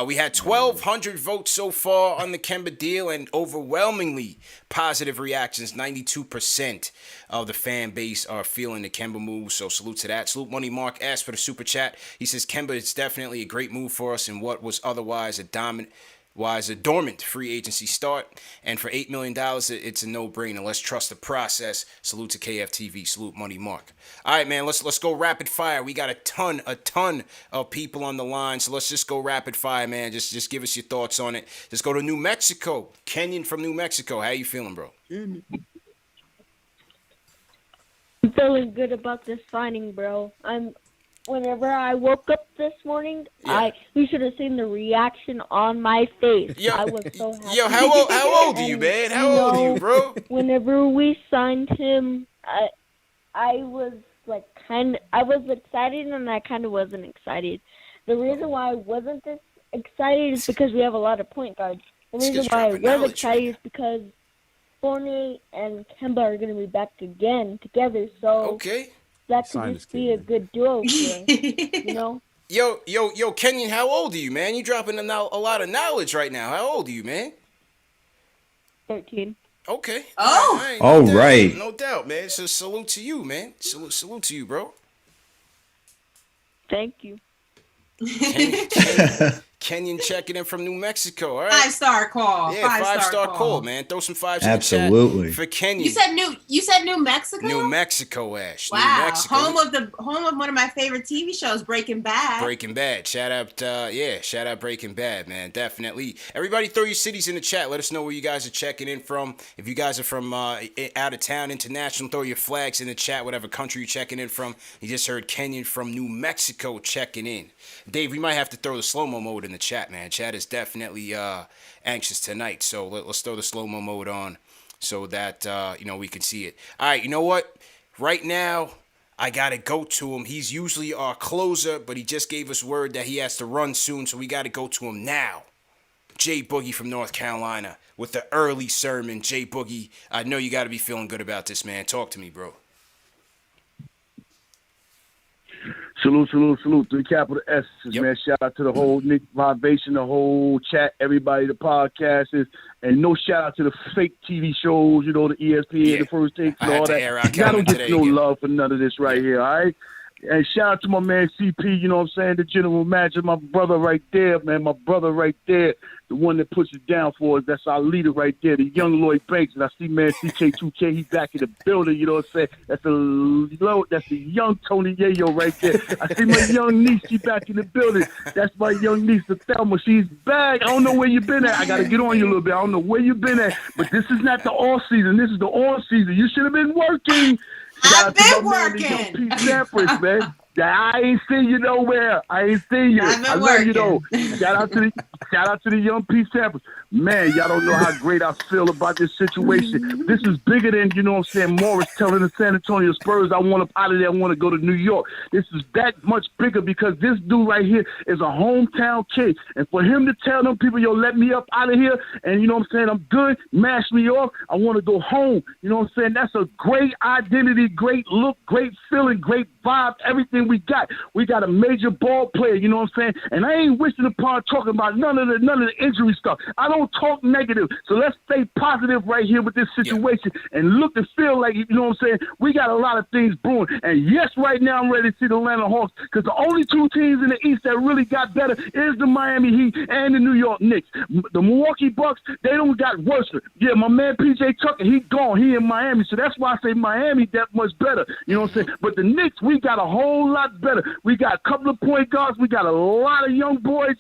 We had 1,200 votes so far on the Kemba deal, and overwhelmingly positive reactions. 92% of the fan base are feeling the Kemba move, so salute to that. Salute Money Mark asked for the super chat. He says Kemba is definitely a great move for us in what was otherwise a dormant free agency start, and for $8 million, it's a no-brainer. Let's trust the process. Salute to KFTV. Salute Money Mark. All right, man. Let's go rapid fire. We got a ton of people on the line, so let's just go rapid fire, man. Just give us your thoughts on it. Just go to New Mexico. Kenyon from New Mexico. How you feeling, bro? I'm feeling good about this signing, bro. Whenever I woke up this morning, you should have seen the reaction on my face. I was so happy. Yo, how old are you, man? How old are you, bro? Whenever we signed him, I was I was excited and I kind of wasn't excited. The reason why I wasn't this excited is because we have a lot of point guards. The reason why I was excited is because Fournier and Kemba are going to be back again together. So that could just be a good duo thing, you know? Yo, Kenyon, how old are you, man? You dropping a lot of knowledge right now. How old are you, man? 13. Okay. Oh. All right, All doubt, right. No doubt, man. So salute to you, man. Salute to you, bro. Thank you. Kenyon checking in from New Mexico. All right. 5-star call. Yeah, five-star call. call, man. Throw some fives Absolutely. in the chat for Kenyon. You said New Mexico? New Mexico, Ash. Wow. New Mexico. Home of one of my favorite TV shows, Breaking Bad. Breaking Bad. Shout out Breaking Bad, man. Definitely. Everybody throw your cities in the chat. Let us know where you guys are checking in from. If you guys are from out of town, international, throw your flags in the chat, whatever country you're checking in from. You just heard Kenyon from New Mexico checking in. Dave, we might have to throw the slow-mo mode in the chat, man. Chat is definitely anxious tonight, so let's throw the slow-mo mode on so that we can see it. All right, you know what? Right now, I gotta go to him. He's usually our closer, but he just gave us word that he has to run soon, so we gotta go to him now. Jay Boogie from North Carolina with the early sermon. Jay Boogie, I know you gotta be feeling good about this, man. Talk to me, bro. Salute to the capital S's, man. Shout out to the whole Nick Vibration, the whole chat, everybody, the podcasters, and no shout out to the fake TV shows, the ESPN, the First Take, and all that. I don't get no love for none of this right here, all right? And shout out to my man CP, you know what I'm saying, the general manager, my brother right there, man, my brother right there, the one that puts it down for us. That's our leader right there, the young Lloyd Banks. And I see, man, CK2K, he's back in the building, you know what I'm saying? That's the young Tony Yayo right there. I see my young niece, she back in the building. That's my young niece, the Thelma. She's back. I don't know where you been at. I got to get on you a little bit. I don't know where you been at. But this is not the off season. This is the on season. You should have been working. I've been working. Pete Sampras, man. I ain't seen you nowhere. I ain't seen you. I love you though. Shout out to the young Pete Sampras. Man, y'all don't know how great I feel about this situation. This is bigger than, Morris telling the San Antonio Spurs, I want up out of there, I want to go to New York. This is that much bigger because this dude right here is a hometown kid. And for him to tell them people, let me up out of here, and I'm good, mash me off, I want to go home. That's a great identity, great look, great feeling, great vibe, everything we got. We got a major ball player, and I ain't wishing upon talking about none of the injury stuff. I don't talk negative. So let's stay positive right here with this situation and look and feel like, we got a lot of things brewing. And yes, right now I'm ready to see the Atlanta Hawks because the only two teams in the East that really got better is the Miami Heat and the New York Knicks. The Milwaukee Bucks, they don't got worse. Yeah, my man PJ Tucker, he gone. He in Miami. So that's why I say Miami that much better. But the Knicks, we got a whole lot better. We got a couple of point guards. We got a lot of young boys,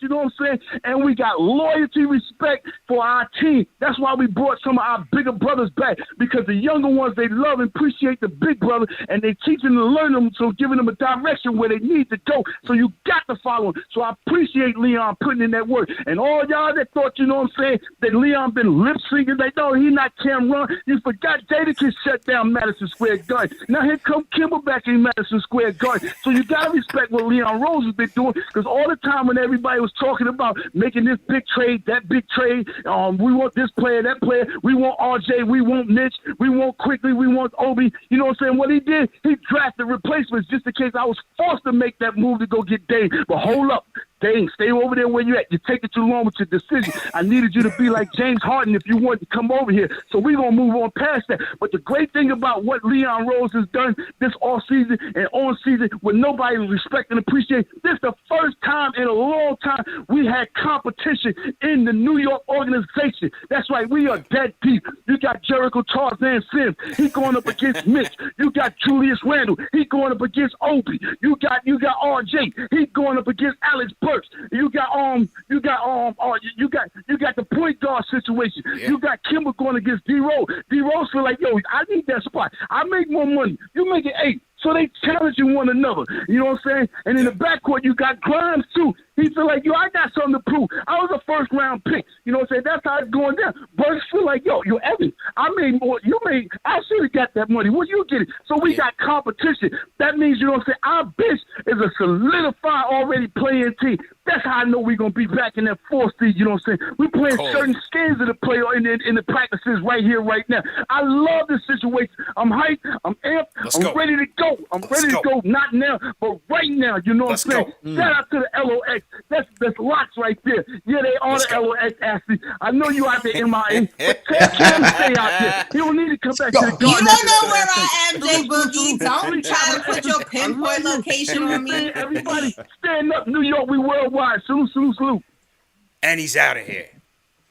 and we got loyalty, respect for our team. That's why we brought some of our bigger brothers back, because the younger ones, they love and appreciate the big brother, and they teach them to learn them, so giving them a direction where they need to go. So you got to follow him. So I appreciate Leon putting in that work. And all y'all that thought, that Leon been lip syncing, they know he not Cam Run. You forgot Jadakiss shut down Madison Square Garden. Now here come Kemba back in Madison Square Garden. So you got to respect what Leon Rose has been doing, because all the time when everybody was talking about making this big trade, that big trade, we want this player, that player, we want RJ, we want Mitch, we want Quickly, we want Obi. You know what I'm saying? What he did, he drafted replacements just in case I was forced to make that move to go get Dame. But hold up. Dang, stay over there where you at. You're taking too long with your decision. I needed you to be like James Harden if you wanted to come over here. So we're going to move on past that. But the great thing about what Leon Rose has done this off-season and on-season with nobody respect and appreciate, this is the first time in a long time we had competition in the New York organization. That's right. We are dead deep. You got Jericho Tarzan Sims. He going up against Mitch. You got Julius Randle. He going up against Obi. You got RJ. He going up against Alex Burks. You got the point guard situation. Yeah. You got Kemba going against D-Rose. D-Rose feel like, I need that spot. I make more money. You make it 8. So they challenging one another. You know what I'm saying? And in the backcourt, you got Grimes, too. He feel like, I got something to prove. I was a first-round pick. You know what I'm saying? That's how it's going down. Burks feel like, Evan, I made more. I should have got that money. What you getting? So we got competition. That means, you know what I'm saying, our bench is a solidified already playing team. That's how I know we're gonna be back in that 4th seed. You know what I'm saying? We playing certain skins in the play in the practices right here, right now. I love this situation. I'm hyped. I'm amped. I'm ready to go. I'm ready to go. Not now, but right now. You know what I'm saying? Shout out to the LOX. That's lots right there. Yeah, they are the LOX athletes. I know you out there, MIA, but tell Cam to stay out there. He don't need to come back to the garden. You don't know where I am, J Boogie. Don't try to put your pinpoint location on me. Everybody, stand up, New York. We worldwide. Salute, salute, salute. And he's out of here.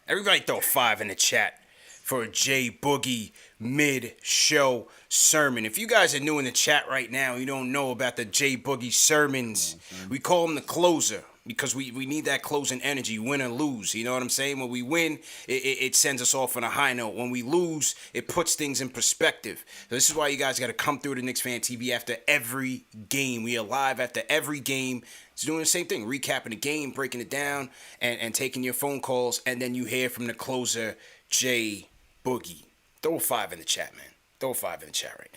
Everybody throw 5 in the chat for J Boogie mid-show sermon. If you guys are new in the chat right now, you don't know about the J Boogie sermons. We call him the closer because we need that closing energy, win or lose. You know what I'm saying? When we win, it sends us off on a high note. When we lose, it puts things in perspective. So this is why you guys got to come through to KnicksFanTV after every game. We are live after every game. It's doing the same thing, recapping the game, breaking it down, and taking your phone calls, and then you hear from the closer, J Boogie. Throw a 5 in the chat, man. Throw a 5 in the chat right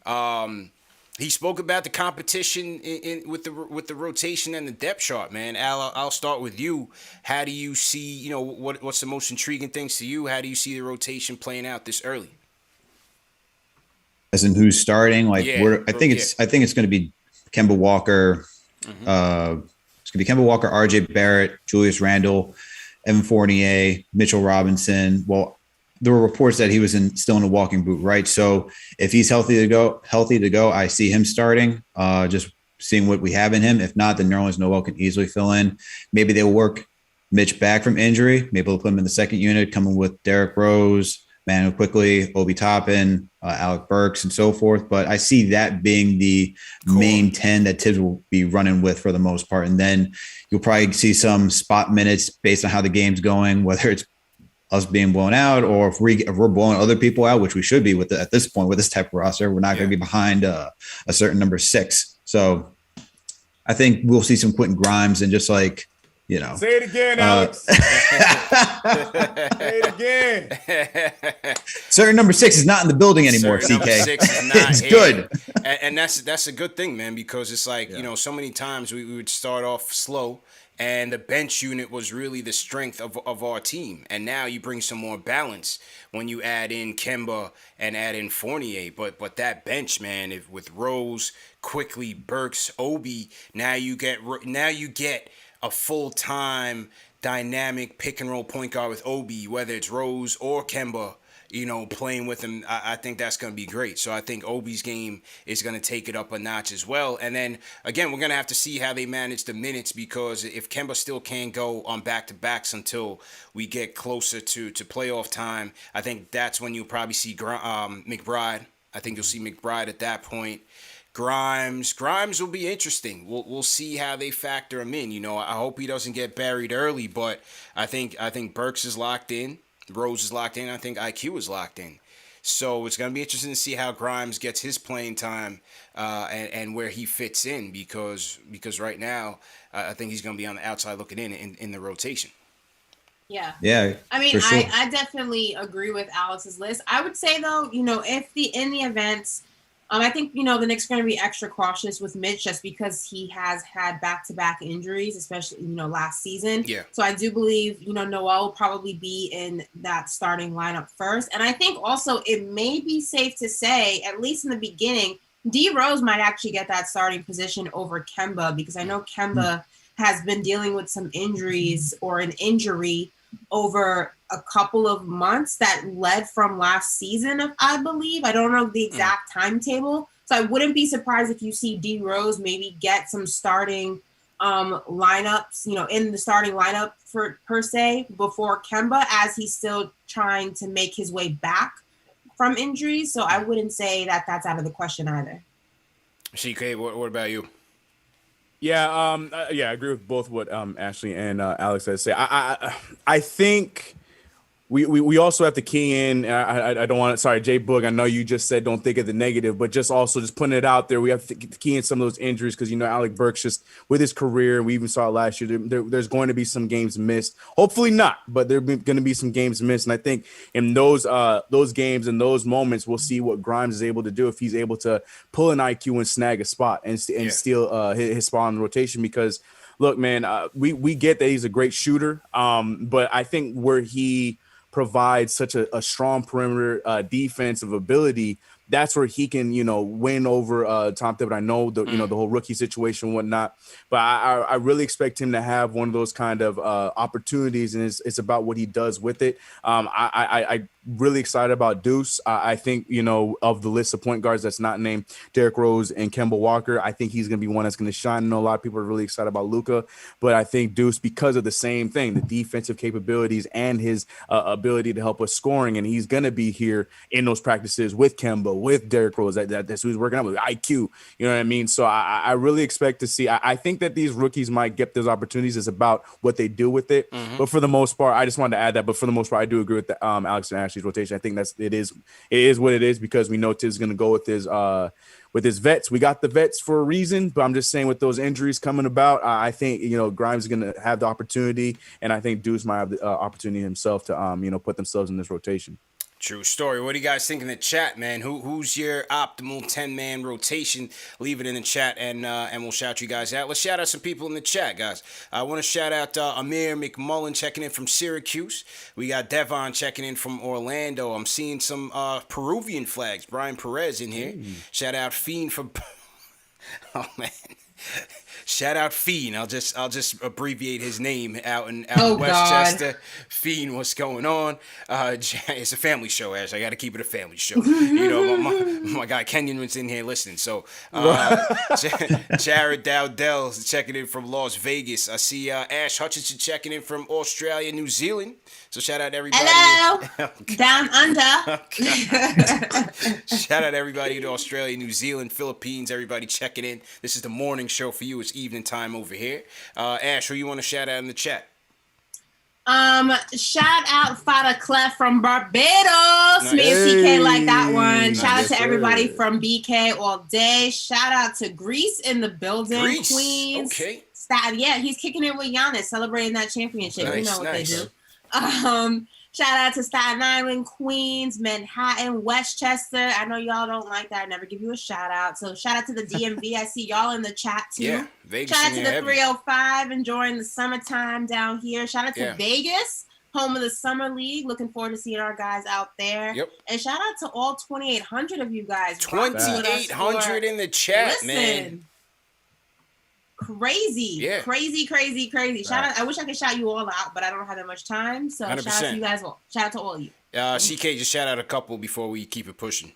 now. He spoke about the competition with the rotation and the depth chart, man. Al, I'll start with you. How do you see, what's the most intriguing things to you? How do you see the rotation playing out this early? As in who's starting? I think it's going to be Kemba Walker. It's going to be Kemba Walker, RJ Barrett, Julius Randle, Evan Fournier, Mitchell Robinson. Well, there were reports that he was still in a walking boot, right? So if he's healthy to go, I see him starting. Just seeing what we have in him. If not, then Nerlens Noel can easily fill in. Maybe they'll work Mitch back from injury. Maybe they'll put him in the second unit, coming with Derrick Rose, Manu Quickly, Obi Toppin, Alec Burks, and so forth. But I see that being the main 10 that Tibbs will be running with for the most part. And then you'll probably see some spot minutes based on how the game's going, whether it's us being blown out or if we're blowing other people out, which we should be at this point with this type of roster. We're not going to be behind a certain number 6. So I think we'll see some Quentin Grimes and just say it again, Alex. Say it again. Certain number 6 is not in the building anymore. CK. Number 6 is not it's good, and that's a good thing, man. Because it's so many times we would start off slow. And the bench unit was really the strength of our team. And now you bring some more balance when you add in Kemba and add in Fournier. But that bench, man, with Rose, Quickly, Burks, Obi, now you get a full-time dynamic pick-and-roll point guard with Obi, whether it's Rose or Kemba, playing with him. I think that's going to be great. So I think Obi's game is going to take it up a notch as well. And then, again, we're going to have to see how they manage the minutes because if Kemba still can't go on back-to-backs until we get closer to playoff time, I think that's when you'll probably see McBride. I think you'll see McBride at that point. Grimes will be interesting. We'll see how they factor him in. I hope he doesn't get buried early, but I think Burks is locked in. Rose is locked in. I think IQ is locked in. So it's going to be interesting to see how Grimes gets his playing time and where he fits in because right now I think he's going to be on the outside looking in the rotation. Yeah. Yeah. I mean, sure. I definitely agree with Alex's list. I would say though, if in the events, I think, the Knicks are going to be extra cautious with Mitch just because he has had back-to-back injuries, especially, last season. Yeah. So I do believe, Noel will probably be in that starting lineup first. And I think also it may be safe to say, at least in the beginning, D Rose might actually get that starting position over Kemba because I know Kemba has been dealing with some injuries or an injury over a couple of months that led from last season, I believe. I don't know the exact timetable. So I wouldn't be surprised if you see D Rose maybe get some starting lineups, in the starting lineup per se before Kemba as he's still trying to make his way back from injuries. So I wouldn't say that that's out of the question either. CK, what about you? Yeah, I agree with both what Ashley and Alex had to say. I think we also have to key in. I don't want to. Sorry, Jay Boog. I know you just said don't think of the negative, but just putting it out there. We have to key in some of those injuries because Alec Burks just with his career. We even saw it last year. There's going to be some games missed. Hopefully not, but there's going to be some games missed. And I think in those games and those moments, we'll see what Grimes is able to do if he's able to pull an IQ and snag a spot and steal his spot on the rotation because. look, man, we get that he's a great shooter, but I think where he provides such a strong perimeter defensive ability, that's where he can, win over Tom Thibodeau. I know the the whole rookie situation and whatnot, but I really expect him to have one of those kind of opportunities, and it's about what he does with it. I really excited about Deuce. I think, of the list of point guards that's not named Derrick Rose and Kemba Walker, I think he's going to be one that's going to shine. I know a lot of people are really excited about Luka, but I think Deuce, because of the same thing, the defensive capabilities and his ability to help us scoring, and he's going to be here in those practices with Kemba, with Derrick Rose. That's who he's working out with, IQ. You know what I mean? So I really expect to see. I think that these rookies might get those opportunities. It's about what they do with it. But for the most part, I just wanted to add that. But for the most part, I do agree with the, Alex and Ashley's rotation. I think it is what it is, because we know Tiz is going to go with his vets. We got the vets for a reason, but I'm just saying, with those injuries coming about, I think Grimes is going to have the opportunity, and I think Deuce might have the opportunity himself to put themselves in this rotation. True story. What do you guys think in the chat, man? Who's your optimal 10-man rotation? Leave it in the chat, and we'll shout you guys out. Let's shout out some people in the chat, guys. I want to shout out Amir McMullen checking in from Syracuse. We got Devon checking in from Orlando. I'm seeing some Peruvian flags. Brian Perez in here. Shout out Fiend from. Oh man. Shout out Fiend. I'll just abbreviate his name out in Westchester. God. Fiend, what's going on? It's a family show, Ash. I got to keep it a family show. My guy Kenyon was in here listening. So Jared Dowdell's checking in from Las Vegas. I see Ash Hutchinson checking in from Australia, New Zealand. So shout out everybody. Hello, down under. Shout out everybody in Australia, New Zealand, Philippines. Everybody checking in. This is the morning show for you. It's evening time over here. Ash, who you want to shout out in the chat? Shout out Fada Clef from Barbados. Nice. Me and CK like that one. Shout out to everybody from BK all day. Shout out to Greece in the building. Greece. Queens. Okay. Yeah, he's kicking it with Giannis, celebrating that championship. Nice, you know what they do. nice. Shout out to Staten Island, Queens, Manhattan, Westchester. I know y'all don't like that. I never give you a shout out. So shout out to the DMV. I see y'all in the chat too. Yeah, Vegas. Shout out to the 305 enjoying the summertime down here. Shout out to Vegas, home of the Summer League. Looking forward to seeing our guys out there. Yep. And shout out to all 2,800 of you guys. 2,800 in the chat, man. Crazy. Shout out. I wish I could shout you all out, but I don't have that much time. So 100%. Shout out to you guys all. Shout out to all of you. CK, just shout out a couple before we keep it pushing.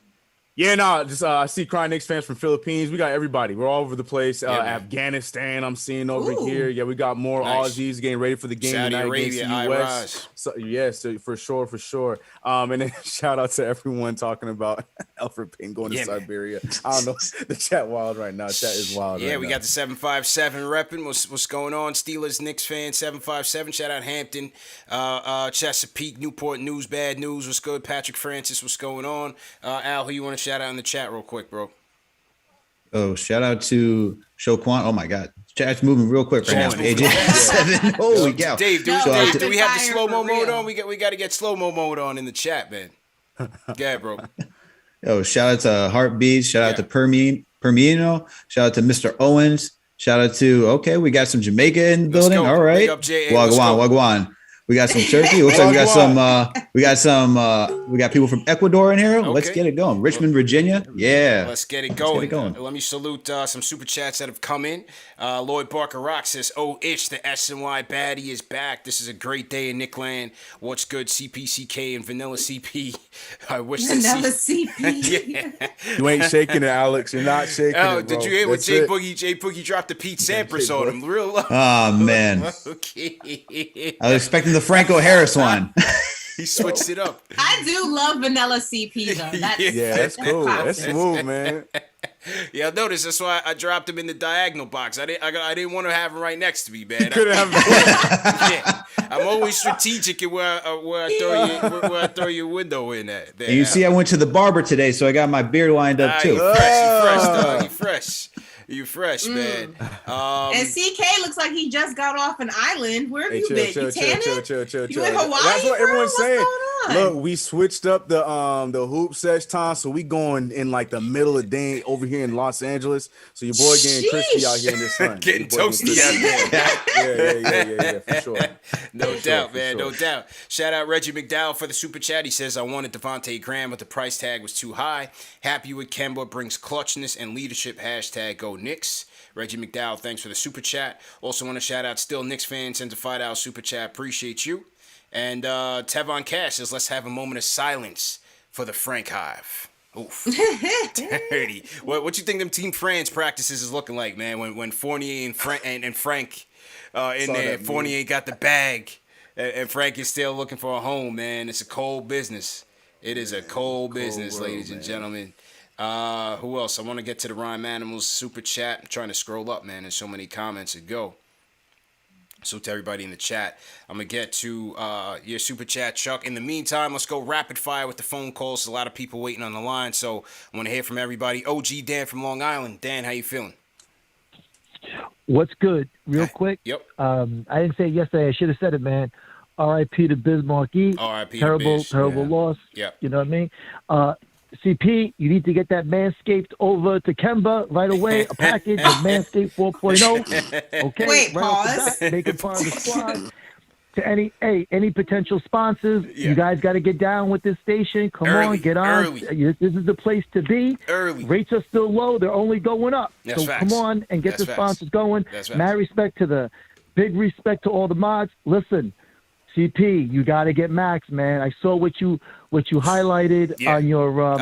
Yeah, no, just I see crying Knicks fans from Philippines. We got everybody. We're all over the place. Afghanistan, I'm seeing over here. Yeah, we got more Aussies getting ready for the game Saudi tonight Arabia, against the US. So, yes, for sure. And then shout out to everyone talking about Alfred Payne going to Siberia. I don't know. The chat wild right now. Chat is wild. Yeah, right we now. got the 757 repping. What's going on? Steelers, Knicks fan 757. Shout out Hampton, Chesapeake, Newport News, Bad News. What's good? Patrick Francis, what's going on? Al, who you want to shout out in the chat real quick, bro? Oh, shout out to Shoquan. Oh my God, chat's moving real quick right now. AJ 7. Holy cow. Dave, do we have the slow-mo mode on? We got to get slow-mo mode on in the chat, man. Yeah, bro. Oh, shout out to Heartbeats. Shout out to Permino. Shout out to Mr. Owens. Shout out to we got some Jamaica in the building. All right, Wagwan. We got some turkey. Looks like we got people from Ecuador in here. Okay. Let's get it going. Richmond, Virginia. Yeah. Let's get it going. Let me salute some super chats that have come in. Lloyd Barker Rock says, the SNY baddie is back. This is a great day in Nickland. What's good, CPCK and Vanilla CP? I wish Vanilla CP. Yeah. You ain't shaking it, Alex. You're not shaking it, bro. Did you hear what Jay Boogie dropped the Pete Sampras on him? Real low. Oh, man. Okay. I was expecting the Franco Harris one. He switched it up. I do love Vanilla CP though. That's cool. That's smooth, man. Yeah, notice that's why I dropped him in the diagonal box. I didn't want to have him right next to me, man. I'm always strategic in where I throw your window in at. There, and you see, I went to the barber today, so I got my beard lined up too. You fresh, dog. You fresh. You fresh, man. And CK looks like he just got off an island. Where have you been? Chill. You in Hawaii? That's what everyone's saying. on. Look, we switched up the hoop sesh time, so we going in like the middle of the day over here in Los Angeles. So your boy getting crispy out here in this sun. Getting toasty out there. Yeah, for sure. No doubt, man. No doubt. Shout out Reggie McDowell for the super chat. He says, I wanted Devontae Graham, but the price tag was too high. Happy with Kemba, brings clutchness and leadership. Hashtag go Knicks. Reggie McDowell, thanks for the super chat. Also want to shout out Still Knicks fans, sent a $5 super chat. Appreciate you. And Tevon Cash says, let's have a moment of silence for the Frank Hive. Oof. Dirty. What you think them Team France practices is looking like, man? When Fournier and Frank in there, Fournier got the bag, and Frank is still looking for a home, man. It's a cold business. It is a cold business, world, ladies and gentlemen. Who else? I want to get to the Rhyme Animals super chat. I'm trying to scroll up, man. There's so many comments to go. So to everybody in the chat, I'm going to get to your super chat, Chuck. In the meantime, let's go rapid fire with the phone calls. There's a lot of people waiting on the line, so I want to hear from everybody. OG Dan from Long Island. Dan, how you feeling? What's good? Real quick. Yep. I didn't say it yesterday. I should have said it, man. R.I.P. to Biz Markie. R.I.P. Terrible, to Biz. terrible loss. Yep. You know what I mean? CP, you need to get that Manscaped over to Kemba right away. A package of Manscaped 4.0. Okay. Wait, right pause. Make it part of the squad. To any potential sponsors, you guys got to get down with this station. Come on, get on. This is the place to be. Rates are still low. They're only going up. That's facts. Come on and get the sponsors going. Mad respect to big respect to all the mods. Listen, CP, you got to get Max, man. I saw what you highlighted on your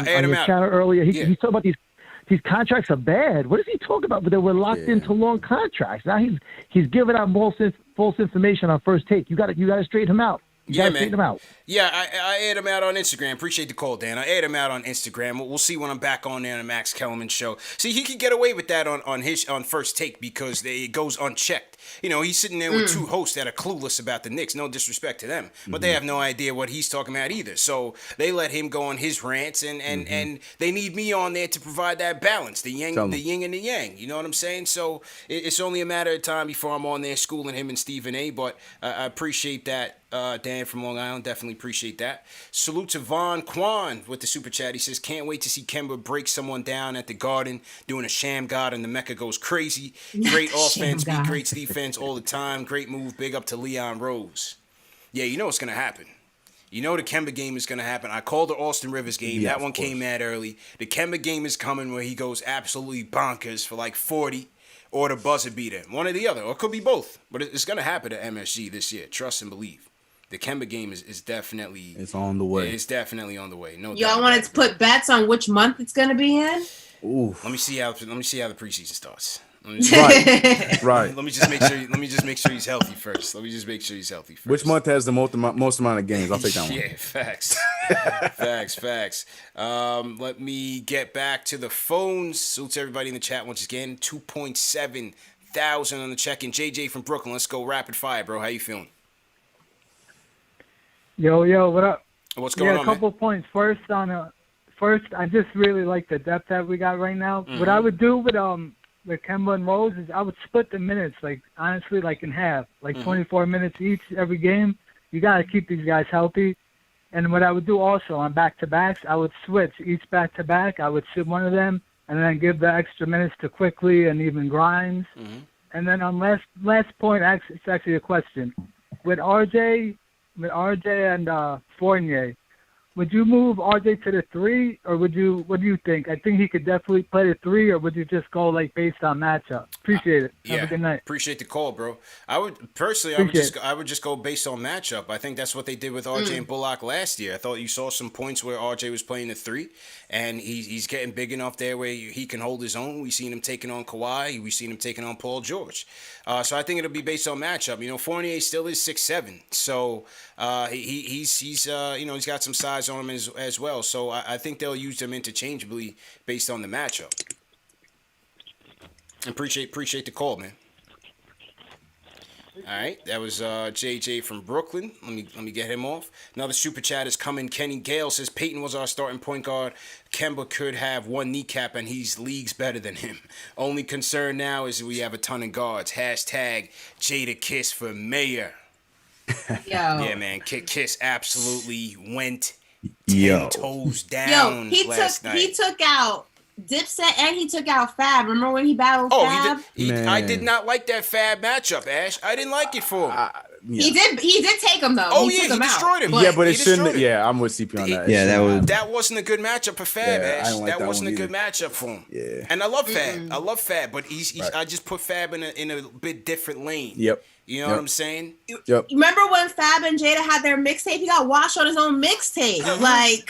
channel earlier. He's talking about these contracts are bad. What is he talking about? But they were locked into long contracts. Now he's giving out false information on First Take. You got to straighten him out. Straighten him out. Yeah, I aired him out on Instagram. Appreciate the call, Dan. I aired him out on Instagram. We'll see when I'm back on there on the Max Kellerman show. See, he could get away with that on First Take because it goes unchecked. You know, he's sitting there with two hosts that are clueless about the Knicks. No disrespect to them, but they have no idea what he's talking about either. So they let him go on his rants, and they need me on there to provide that balance, the yin and the yang. You know what I'm saying? So it's only a matter of time before I'm on there schooling him and Stephen A. But I appreciate that. Dan from Long Island, definitely appreciate that. Salute to Von Kwan with the super chat. He says, can't wait to see Kemba break someone down at the Garden doing a sham god and the Mecca goes crazy. Great offense, beat great defense all the time. Great move. Big up to Leon Rose. Yeah, you know what's going to happen. You know the Kemba game is going to happen. I called the Austin Rivers game. That one came mad early. The Kemba game is coming where he goes absolutely bonkers for like 40 or the buzzer beater. One or the other. Or it could be both. But it's going to happen at MSG this year. Trust and believe. The Kemba game is definitely... It's on the way. It's definitely on the way. No doubt. Y'all wanted to put bets on which month it's going to be in? Ooh. Let me see how the preseason starts. Right. Let me just make sure he's healthy first. Which month has the most amount of games? I'll take that one. Yeah, facts. facts. Let me get back to the phones. Salute to everybody in the chat once again. 2.7 thousand on the check-in. JJ from Brooklyn. Let's go rapid fire, bro. How you feeling? Yo, what up? What's going on, a couple points. First, I just really like the depth that we got right now. What I would do with Kemba and Rose is I would split the minutes, honestly, in half, 24 minutes each every game. You got to keep these guys healthy. And what I would do also on back-to-backs, I would switch each back-to-back. I would sit one of them and then give the extra minutes to Quickly and even Grimes. And then on last point, it's actually a question. With RJ and Fournier, would you move RJ to the 3, or what do you think? I think he could definitely play the 3, or would you just go based on matchup? Appreciate it. Have a good night. Appreciate the call, bro. I would just go based on matchup. I think that's what they did with RJ and Bullock last year. I thought you saw some points where RJ was playing the 3, and he's getting big enough there where he can hold his own. We've seen him taking on Kawhi. We've seen him taking on Paul George. So I think it'll be based on matchup. You know, Fournier still is 6'7", so he's got some size on him as well. So I think they'll use them interchangeably based on the matchup. Appreciate the call, man. All right, that was JJ from Brooklyn. Let me get him off. Another super chat is coming. Kenny Gale says Peyton was our starting point guard. Kemba could have one kneecap, and he's leagues better than him. Only concern now is we have a ton of guards. Hashtag Jada Kiss for mayor. Yeah, man. Kiss absolutely went 10 Yo. toes down last night. He took out Dipset and he took out Fab. Remember when he battled Fab? I did not like that Fab matchup, Ash. I didn't like it for him. He did take him though. Oh, he destroyed him. Yeah, but it shouldn't. Yeah, I'm with CP on that. That wasn't a good matchup for Fab, Ash. That wasn't a good matchup for him. Yeah. And I love Fab. I love Fab, but I just put Fab in a bit different lane. Yep. You know what I'm saying? Yep. Remember when Fab and Jada had their mixtape? He got washed on his own mixtape. Like,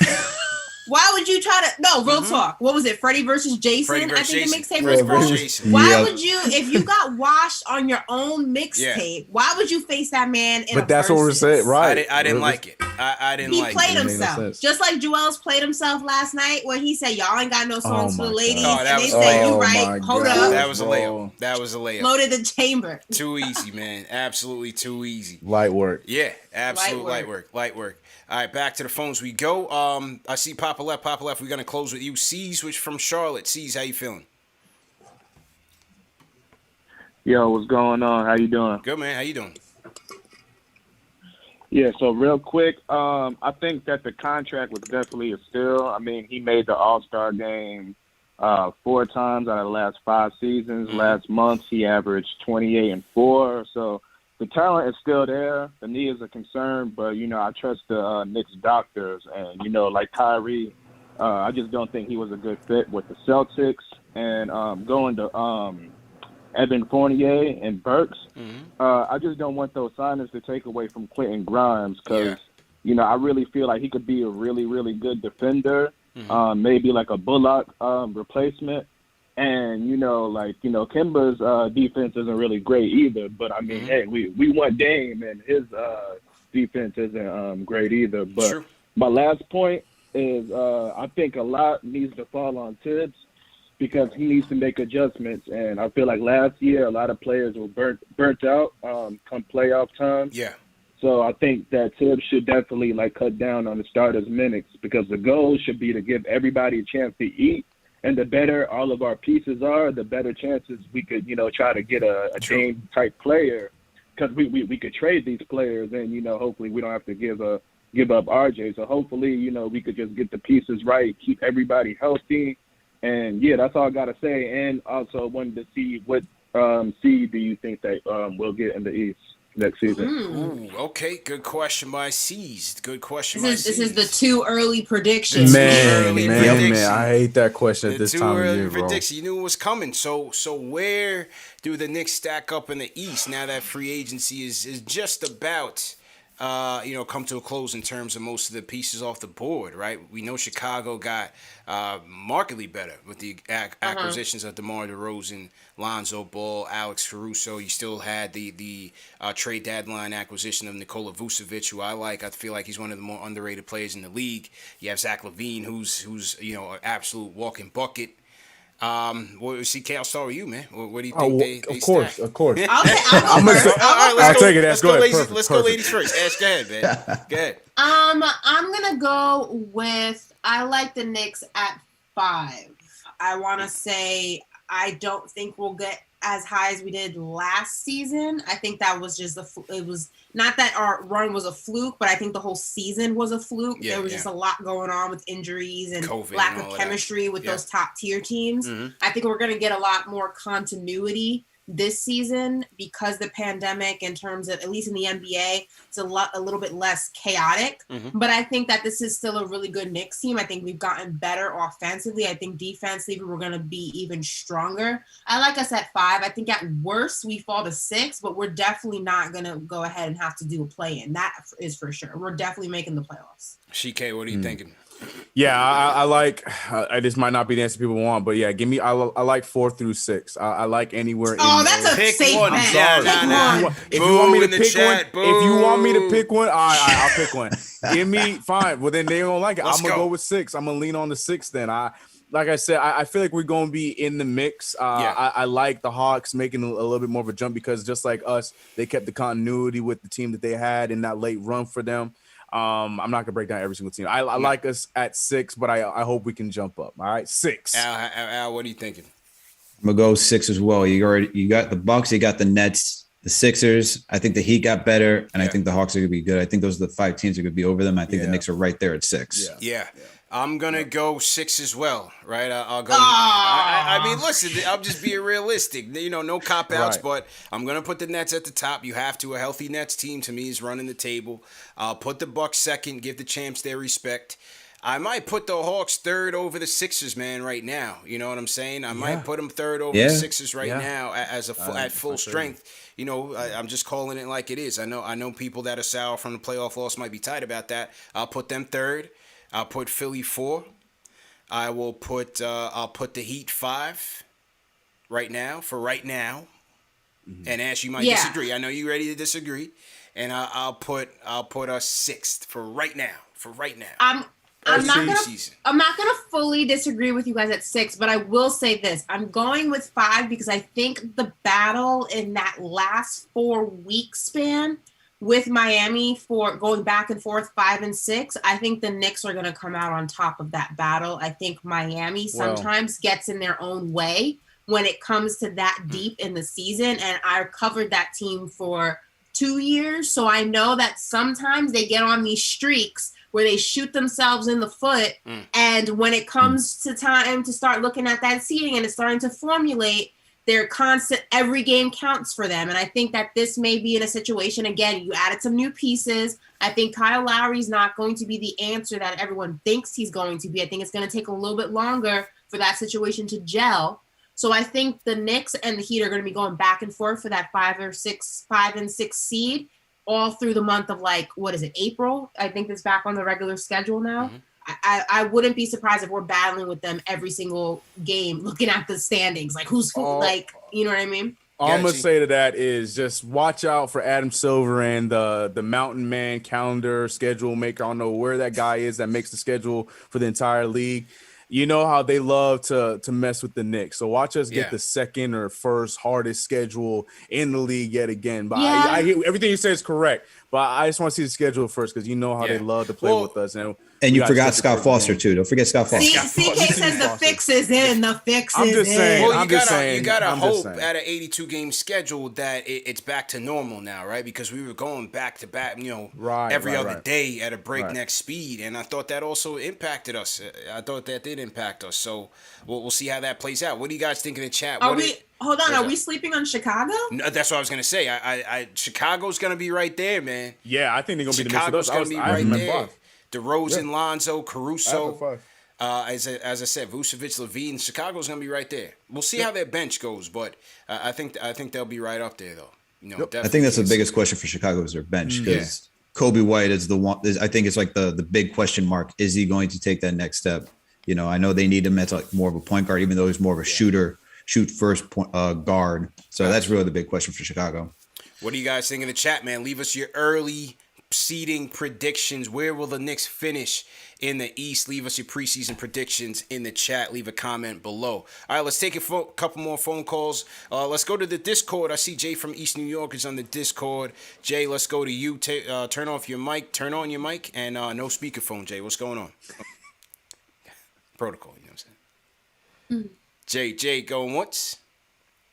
why would you try to? No, real talk. What was it? Freddie versus Jason. I think the mixtape was called. Why would you, if you got washed on your own mixtape? Why would you face that man? But that's what we're saying, right? I didn't like it. I didn't like it. He played himself, just like Joel's played himself last night, when he said, "Y'all ain't got no songs for the ladies," and they said, "You right? Hold up." That was a layup. That was a layup. Loaded the chamber. Too easy, man. Absolutely too easy. Light work. Yeah, absolute light work. All right, back to the phones we go. I see Papa Left. We're gonna close with you. C's, which from Charlotte. C's, how you feeling? Yo, what's going on? How you doing? Good, man. How you doing? Yeah, so real quick, I think that the contract was definitely a steal. I mean, he made the All-Star game 4 times out of the last 5 seasons. Last month, he averaged 28 and 4. So the talent is still there. The knee is a concern, but, I trust the Knicks doctors. And, like Kyrie, I just don't think he was a good fit with the Celtics. And going to Evan Fournier and Burks, I just don't want those signings to take away from Quentin Grimes because, I really feel like he could be a really, really good defender, maybe like a Bullock replacement. And, Kemba's defense isn't really great either. But, I mean, hey, we want Dame, and his defense isn't great either. But my last point is I think a lot needs to fall on Tibbs because he needs to make adjustments. And I feel like last year a lot of players were burnt out come playoff time. Yeah. So I think that Tibbs should definitely, cut down on the starters' minutes because the goal should be to give everybody a chance to eat. And the better all of our pieces are, the better chances we could, try to get a Dame-type player because we could trade these players and, hopefully we don't have to give up RJ. So hopefully, we could just get the pieces right, keep everybody healthy. And, yeah, that's all I got to say. And also wanted to see what seed do you think that we'll get in the East next season? Ooh, okay. Good question by C's. This is the too early prediction. Man, I hate that question at this time of year, bro. Prediction. You knew it was coming. So where do the Knicks stack up in the East now that free agency is just about come to a close in terms of most of the pieces off the board, right? We know Chicago got markedly better with the acquisitions of DeMar DeRozan, Lonzo Ball, Alex Caruso. You still had the trade deadline acquisition of Nikola Vucevic, who I like. I feel like he's one of the more underrated players in the league. You have Zach LaVine, who's an absolute walking bucket. CK, I'll start with you, man. What do you think they Of course. I'll take it. Let's go, let's go ladies first. Ash, go ahead, man. Go ahead. I'm going to go with, I like the Knicks at 5. I want to say I don't think we'll get as high as we did last season. I think that was just it was not that our run was a fluke, but I think the whole season was a fluke. There was just a lot going on with injuries and COVID lack of chemistry with those top tier teams. I think we're going to get a lot more continuity this season because the pandemic, in terms of, at least in the NBA, it's a little bit less chaotic. But I think that this is still a really good Knicks team. I think we've gotten better offensively. I think defensively we're going to be even stronger. I like us at 5. I think at worst we fall to 6, but we're definitely not going to go ahead and have to do a play-in. That is for sure. We're definitely making the playoffs. CK, what are you thinking? Yeah, I like. This might not be the answer people want, but yeah, give me. I like 4 through 6. I like anywhere. That's a safe one. If you want me to pick one, if you want me to pick one, all right, I'll pick one. Give me 5. Well, then they don't like it. I'm gonna go with 6. I'm gonna lean on the 6. Then like I said, I feel like we're gonna be in the mix. I like the Hawks making a little bit more of a jump because just like us, they kept the continuity with the team that they had in that late run for them. I'm not gonna break down every single team. I like us at 6, but I hope we can jump up. All right, 6. Al, what are you thinking? I'm gonna go 6 as well. You got the Bucks, you got the Nets, the Sixers. I think the Heat got better, and I Yeah. think the Hawks are going to be good. I think those are the 5 teams that are going to be over them. I think the Yeah. Knicks are right there at 6. Yeah. I'm gonna go 6 as well, right? I'll go. Ah. I mean, listen, I'm just being realistic. You know, no cop outs, Right. but I'm gonna put the Nets at the top. You have to. A healthy Nets team to me is running the table. I'll put the Bucks second. Give the champs their respect. I might put the Hawks third over the Sixers, man, right now. You know what I'm saying? I might put them third over the Sixers right now at full strength. You know, I'm just calling it like it is. I know people that are sour from the playoff loss might be tight about that. I'll put them third. I'll put Philly 4. I'll put the Heat 5 right now. Mm-hmm. And Ash, you might disagree. I know you're ready to disagree. And I'll put us 6th for right now. I'm not gonna fully disagree with you guys at 6, but I will say this: I'm going with 5 because I think the battle in that last 4-week span with Miami for going back and forth 5 and 6, I think the Knicks are gonna come out on top of that battle. I think Miami sometimes gets in their own way when it comes to that deep in the season, and I covered that team for 2 years, so I know that sometimes they get on these streaks where they shoot themselves in the foot. And when it comes to time to start looking at that seeding and it's starting to formulate, their constant, every game counts for them. And I think that this may be in a situation, again, you added some new pieces. I think Kyle Lowry's not going to be the answer that everyone thinks he's going to be. I think it's going to take a little bit longer for that situation to gel. So I think the Knicks and the Heat are going to be going back and forth for that 5 and 6 seed all through the month of April. I think it's back on the regular schedule now. Mm-hmm. I wouldn't be surprised if we're battling with them every single game, looking at the standings, like who's you know what I mean? All I'm gonna say to that is just watch out for Adam Silver and the Mountain Man calendar schedule maker. I don't know where that guy is that makes the schedule for the entire league. You know how they love to mess with the Knicks. So watch us get the second or first hardest schedule in the league yet again. But I hear everything you say is correct. But I just want to see the schedule first because you know how they love to play with us. And you forgot Scott Foster too. Don't forget Scott Foster. CK says the fix is in. The fix I'm is just saying. in. Well, you gotta hope at an 82-game schedule that it's back to normal now, right? Because we were going back to back, every other day at a breakneck speed, and I thought that also impacted us. I thought that did impact us. So we'll see how that plays out. What do you guys think in the chat? Hold on, are we sleeping on Chicago? No, that's what I was gonna say. Chicago's gonna be right there, man. Yeah, I think they're gonna be the mix of Chicago's those. gonna be right there. DeRozan, Lonzo, I Caruso, as I said, Vucevic, Levine. Chicago's gonna be right there. We'll see how their bench goes, but I think they'll be right up there, though. I think that's the biggest question for Chicago is their bench because Kobe White is the one. I think it's like the big question mark. Is he going to take that next step? I know they need him as like more of a point guard, even though he's more of a shoot first guard. So that's really the big question for Chicago. What do you guys think in the chat, man? Leave us your early seeding predictions. Where will the Knicks finish in the East? Leave us your preseason predictions in the chat. Leave a comment below. All right, let's take a couple more phone calls. Let's go to the Discord. I see Jay from East New York is on the Discord. Jay, let's go to you. Turn on your mic, and no speakerphone, Jay. What's going on? Protocol, you know what I'm saying? Jay, going once?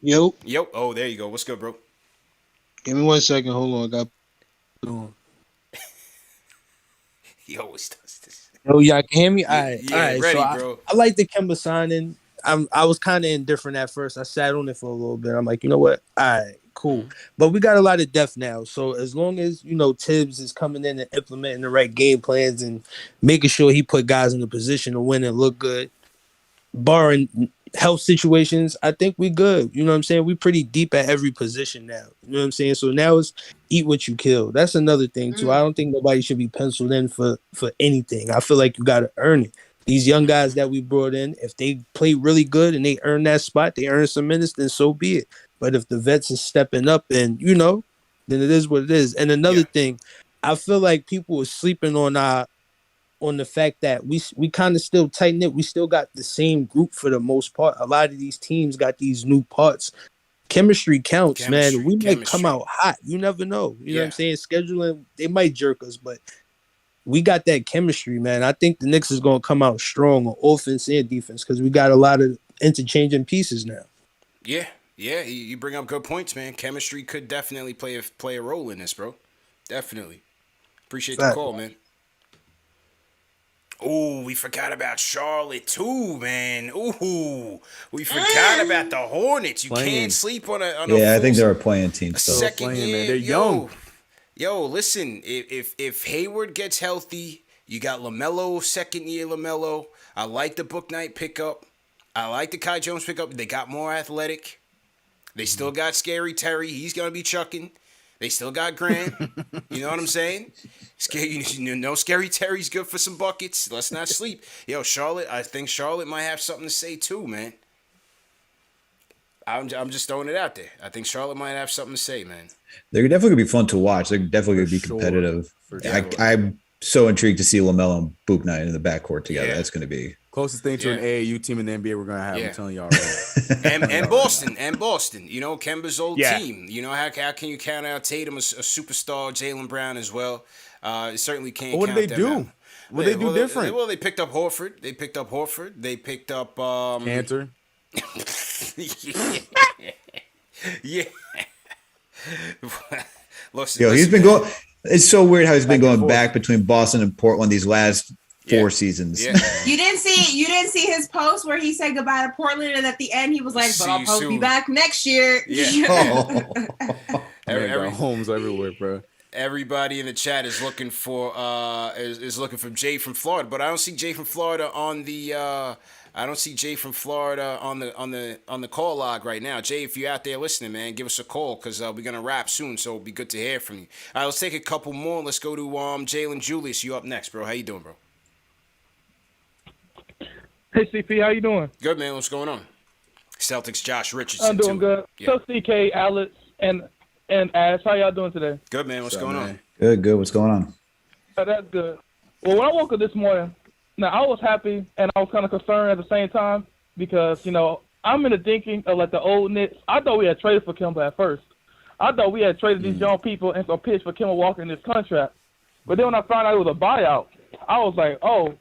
Yo. Oh, there you go. What's good, bro? Give me 1 second. Hold on. He always does this. Yo, y'all can hear me? All right. Ready, so bro. I like the Kemba signing. I was kind of indifferent at first. I sat on it for a little bit. I'm like, you know what? All right, cool. But we got a lot of depth now. So as long as, Tibbs is coming in and implementing the right game plans and making sure he put guys in the position to win and look good, barring health situations, I think we good. You know what I'm saying? We pretty deep at every position now. You know what I'm saying? So now it's eat what you kill. That's another thing too. I don't think nobody should be penciled in for anything. I feel like you got to earn it. These young guys that we brought in, if they play really good and they earn that spot, they earn some minutes, then so be it. But if the vets is stepping up and, then it is what it is. And another thing, I feel like people are sleeping on the fact that we kind of still tighten it. We still got the same group for the most part. A lot of these teams got these new parts. Chemistry counts, man. We might come out hot. You never know. You know what I'm saying? Scheduling, they might jerk us, but we got that chemistry, man. I think the Knicks is going to come out strong on offense and defense because we got a lot of interchanging pieces now. Yeah. Yeah, you bring up good points, man. Chemistry could definitely play a role in this, bro. Definitely. Appreciate the call, man. Ooh, we forgot about Charlotte too, man. Ooh, we forgot about the Hornets. You can't sleep on a I think they're a playing team still. Second playing, year, man. They're young. Yo, listen. If Hayward gets healthy, you got LaMelo, second year LaMelo. I like the Book Knight pickup. I like the Kai Jones pickup. They got more athletic. They still got Scary Terry. He's gonna be chucking. They still got Grant. You know what I'm saying? Scary Terry's good for some buckets. Let's not sleep. Yo, Charlotte. I think Charlotte might have something to say too, man. I'm just throwing it out there. I think Charlotte might have something to say, man. They're definitely gonna be fun to watch. They're definitely gonna be competitive. Sure. I'm so intrigued to see LaMelo and Book Knight in the backcourt together. Yeah. That's gonna be closest thing to an AAU team in the NBA we're gonna have. I'm telling y'all right. and Boston. You know, Kemba's old team. You know, how can you count out Tatum, a superstar, Jaylen Brown as well? Certainly can't. What count did they do? Out. What they do different? They picked up Horford. They picked up Cantor. Yeah. Yo, he's been going. It's so weird how he's been going back between Boston and Portland these last 4 seasons. Yeah. You didn't see his post where he said goodbye to Portland, and at the end he was like, "But I'll probably be back next year." Yeah. Homes everywhere, bro. Everybody in the chat is looking for Jay from Florida, but I don't see Jay from Florida on the on the call log right now. Jay, if you're out there listening, man, give us a call because we're gonna wrap soon, so it'll be good to hear from you. All right, let's take a couple more. Let's go to Jalen Julius. You up next, bro? How you doing, bro? Hey CP, how you doing? Good, man. What's going on? Celtics Josh Richardson. I'm doing too. good. Yeah. So CK, Alex, and Ash, how y'all doing today? Good, man. What's going on? Good. What's going on? Oh, that's good. Well, when I woke up this morning, now I was happy and I was kind of concerned at the same time because, you know, I'm in the thinking of like the old Knicks. I thought we had traded for Kemba at first. I thought we had traded these young people and some pitch for Kemba Walker in this contract. But then when I found out it was a buyout, I was like, oh,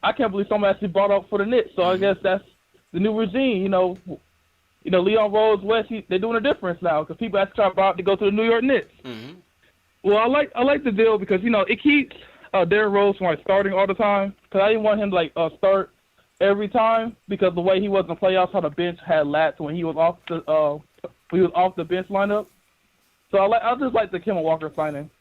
I can't believe someone actually bought out for the Knicks. So I guess that's the new regime, you know, Leon Rose, West, they're doing a difference now because people have to try to go to the New York Knicks. Mm-hmm. Well, I like the deal because, you know, it keeps Derrick Rose from like starting all the time because I didn't want him to like start every time because the way he was in the playoffs, how the bench had lacked when he was off the bench lineup. So I just like the Kemba Walker signing,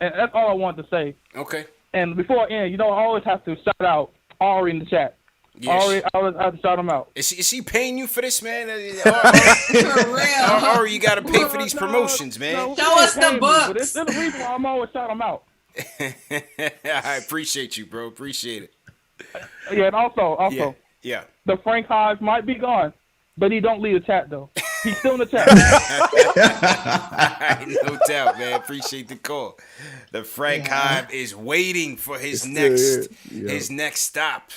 and that's all I wanted to say. Okay. And before I end, you know, I always have to shout out Ari in the chat. Yes. I always have to shout him out. Is he paying you for this, man? For real. Or you got to pay for these promotions, man. Show us the books. But it's the reason why I'm always shout him out. I appreciate you, bro. Appreciate it. Yeah, and also, yeah. The Frank Hive might be gone, but he don't leave the chat though. He's still in the chat. No doubt, man. Appreciate the call. The Frank Hive is waiting for his next stop.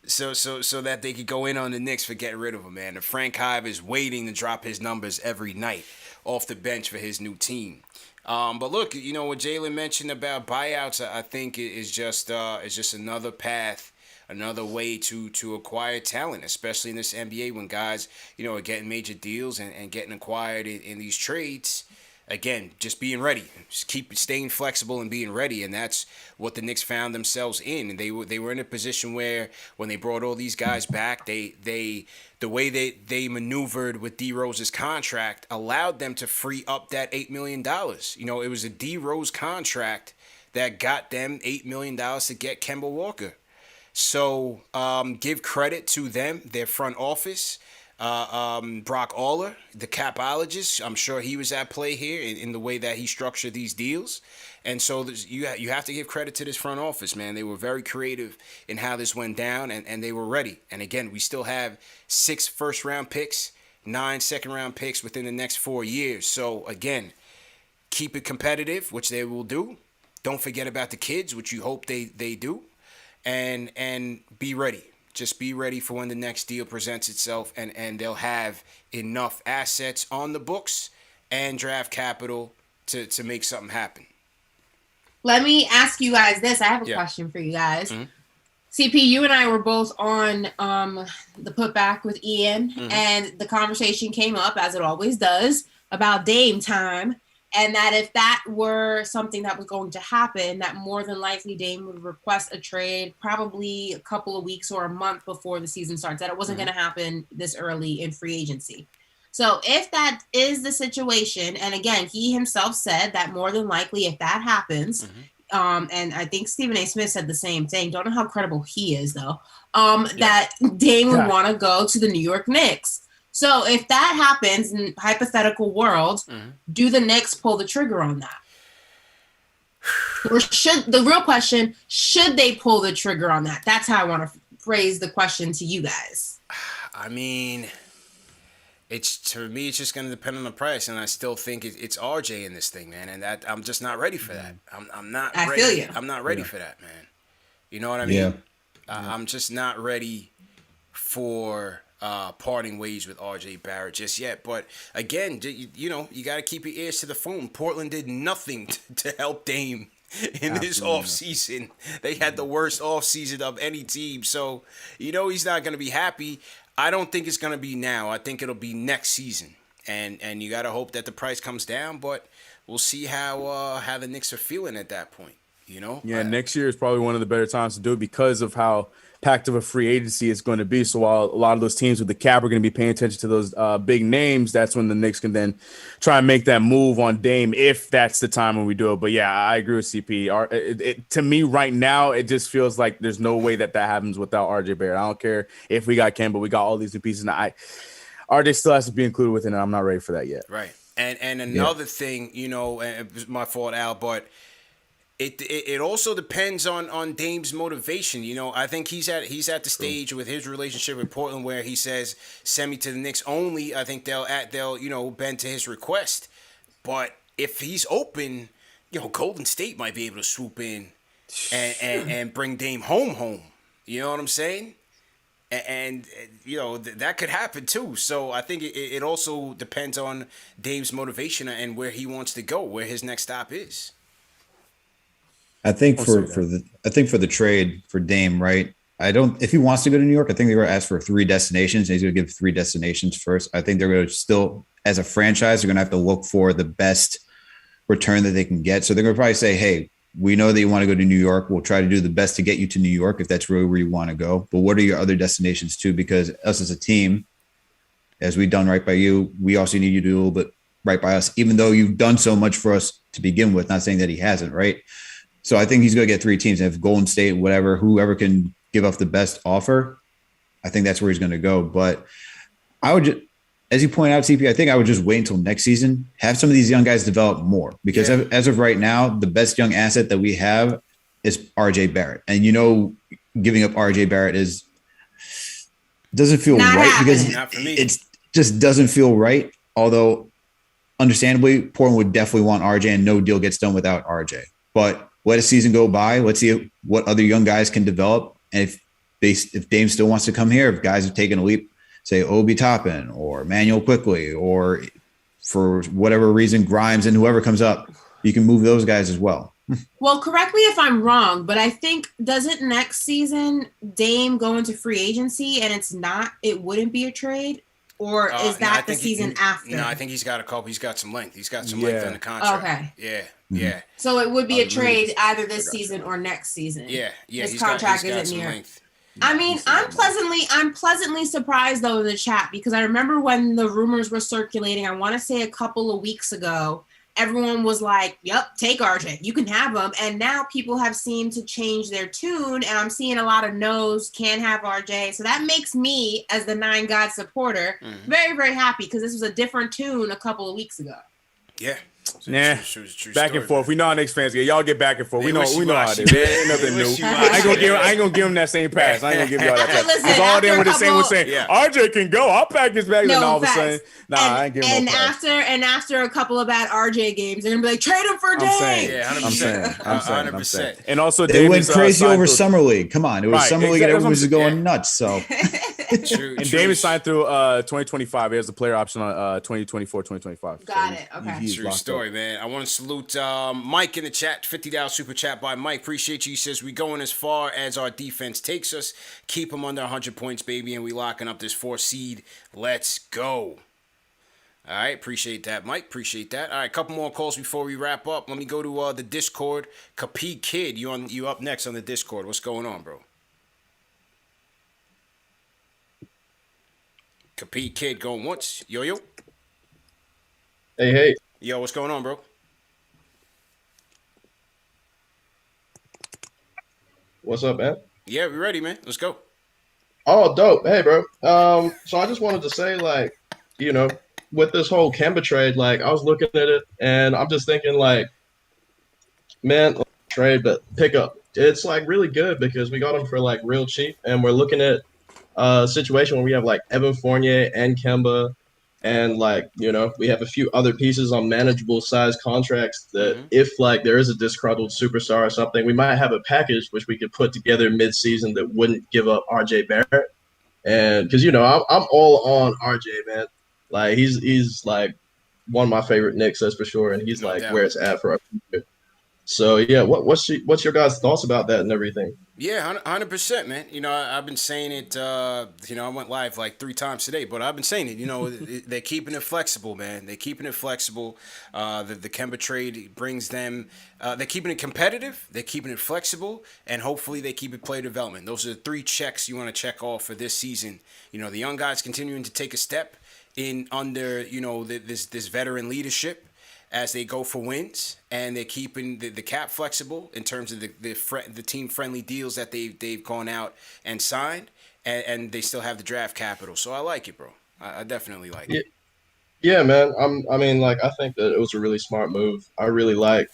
So that they could go in on the Knicks for getting rid of him, man. The Frank Hive is waiting to drop his numbers every night off the bench for his new team. But look, you know what Jalen mentioned about buyouts, I think is just another path, another way to acquire talent, especially in this NBA when guys, you know, are getting major deals and getting acquired in these trades. Again, just being ready, just keep staying flexible and being ready, and that's what the Knicks found themselves in. And they were in a position where when they brought all these guys back, the way they maneuvered with D Rose's contract allowed them to free up that $8 million. You know, it was a D Rose contract that got them $8 million to get Kemba Walker. So give credit to them, their front office. Brock Aller, the capologist, I'm sure he was at play here in the way that he structured these deals. And so you have to give credit to this front office, man. They were very creative in how this went down, and they were ready. And again, we still have 6 first-round picks, 9 second-round picks within the next 4 years. So again, keep it competitive, which they will do. Don't forget about the kids, which you hope they do. And be ready. Just be ready for when the next deal presents itself, and they'll have enough assets on the books and draft capital to make something happen. Let me ask you guys this. I have a question for you guys. Mm-hmm. CP, you and I were both on the putback with Ian, and the conversation came up, as it always does, about Dame time, and that if that were something that was going to happen, that more than likely Dame would request a trade probably a couple of weeks or a month before the season starts, that it wasn't going to happen this early in free agency. So if that is the situation, and again, he himself said that more than likely if that happens, and I think Stephen A. Smith said the same thing. Don't know how credible he is, though. That Dame would want to go to the New York Knicks. So if that happens in hypothetical world, do the Knicks pull the trigger on that? Or the real question, should they pull the trigger on that? That's how I want to phrase the question to you guys. I mean, to me, it's just going to depend on the price, and I still think it's RJ in this thing, man. And that I'm just not ready for that. I'm not. I ready. Feel you. I'm not ready for that, man. You know what I mean? Yeah. I'm just not ready for parting ways with RJ Barrett just yet. But again, you got to keep your ears to the phone. Portland did nothing to help Dame in this offseason. They had the worst offseason of any team, so he's not going to be happy. I don't think it's going to be now. I think it'll be next season. And you got to hope that the price comes down, but we'll see how the Knicks are feeling at that point, Yeah, next year is probably one of the better times to do it because of how packed of a free agency it's going to be. So while a lot of those teams with the cap are going to be paying attention to those big names, that's when the Knicks can then try and make that move on Dame if that's the time when we do it. But yeah, I agree with CP. To me right now, it just feels like there's no way that happens without RJ Barrett. I don't care if we got Kemba, we got all these new pieces. And RJ still has to be included within it. I'm not ready for that yet. Right. And another thing, and it was my fault, Al, but It also depends on Dame's motivation. I think he's at the stage with his relationship with Portland where he says, "Send me to the Knicks only." I think they'll bend to his request. But if he's open, Golden State might be able to swoop in and bring Dame home. You know what I'm saying? And that could happen too. So I think it also depends on Dame's motivation and where he wants to go, where his next stop is. I think for the trade for Dame, right? If he wants to go to New York, I think they're going to ask for 3 destinations. And he's going to give 3 destinations first. I think they're going to still, as a franchise, they're going to have to look for the best return that they can get. So they're going to probably say, "Hey, we know that you want to go to New York. We'll try to do the best to get you to New York if that's really where you want to go. But what are your other destinations too? Because us as a team, as we've done right by you, we also need you to do a little bit right by us, even though you've done so much for us to begin with. Not saying that he hasn't, right?" So I think he's going to get 3 teams. And if Golden State, whoever can give up the best offer, I think that's where he's going to go. But I would just, as you point out, CP, I think I would just wait until next season, have some of these young guys develop more. Because as of right now, the best young asset that we have is RJ Barrett. And, giving up RJ Barrett doesn't feel not right happening. because it just doesn't feel right. Although, understandably, Portland would definitely want RJ and no deal gets done without RJ. But let a season go by. Let's see what other young guys can develop. And if Dame still wants to come here, if guys have taken a leap, say Obi Toppin or Manuel Quickly, or for whatever reason, Grimes and whoever comes up, you can move those guys as well. Well, correct me if I'm wrong, but I think, doesn't next season Dame go into free agency and it wouldn't be a trade? Or is that the season after? No, I think he's got a couple. He's got some length. He's got some length in the contract. Okay. Yeah. So it would be a trade either this season or next season. Yeah. His contract isn't near. I mean, I'm pleasantly surprised though in the chat, because I remember when the rumors were circulating, I want to say a couple of weeks ago, everyone was like, "Yep, take RJ. You can have him." And now people have seemed to change their tune, and I'm seeing a lot of no's, can't have RJ. So that makes me, as the 9 God supporter, very, very happy, because this was a different tune a couple of weeks ago. Yeah. True back and forth. We know how Knicks fans get. Y'all get back and forth. We know how it is. Ain't nothing new. I ain't gonna give him that same pass. I ain't gonna give y'all that pass. It's all them with the same one saying, RJ can go. I'll pack his bag. And all of a sudden, I ain't giving him no pass. After a couple of bad RJ games, they're gonna be like, trade him for Dame. Yeah, 100%. 100%. And also, they went crazy over Summer League. Come on, it was Summer League, and everyone was going nuts. So True. And Damon signed through 2025. He has a player option on 2024, 2025. Got it. Okay. He's True locked story, up. man. I want to salute Mike in the chat. $50 super chat by Mike. Appreciate you. He says, we going as far as our defense takes us. Keep them under 100 points, baby, and we locking up this 4 seed. Let's go. All right, appreciate that, Mike. Appreciate that. All right, couple more calls before we wrap up. Let me go to the Discord. Capee Kid, you up next on the Discord. What's going on, bro? Capee Kid going once. Yo. Hey. Yo, what's going on, bro? What's up, man? Yeah, we ready, man. Let's go. Oh, dope. Hey, bro. So I just wanted to say, like, you know, with this whole Kemba trade, like, I was looking at it and I'm just thinking, like, man, trade, but pick up. It's like really good because we got him for like real cheap, and we're looking at a situation where we have like Evan Fournier and Kemba, and like, you know, we have a few other pieces on manageable size contracts that if like there is a disgruntled superstar or something, we might have a package which we could put together mid-season that wouldn't give up RJ Barrett. And because, you know, I'm all on RJ, man. Like he's like one of my favorite Knicks, that's for sure, and he's like where it's at for our future. So yeah, what's your guys' thoughts about that and everything? Yeah, 100%, man. You know, I've been saying it. You know, I went live like 3 times today, but I've been saying it. You know, they're keeping it flexible, man. They're keeping it flexible. The Kemba trade brings them. They're keeping it competitive. They're keeping it flexible, and hopefully they keep it player development. Those are the 3 checks you want to check off for this season. You know, the young guys continuing to take a step in under, you know, this veteran leadership as they go for wins, and they're keeping the cap flexible in terms of the team friendly deals that they've gone out and signed, and they still have the draft capital. So I like it, bro. I definitely like it. Yeah, man. I mean, like, I think that it was a really smart move. I really like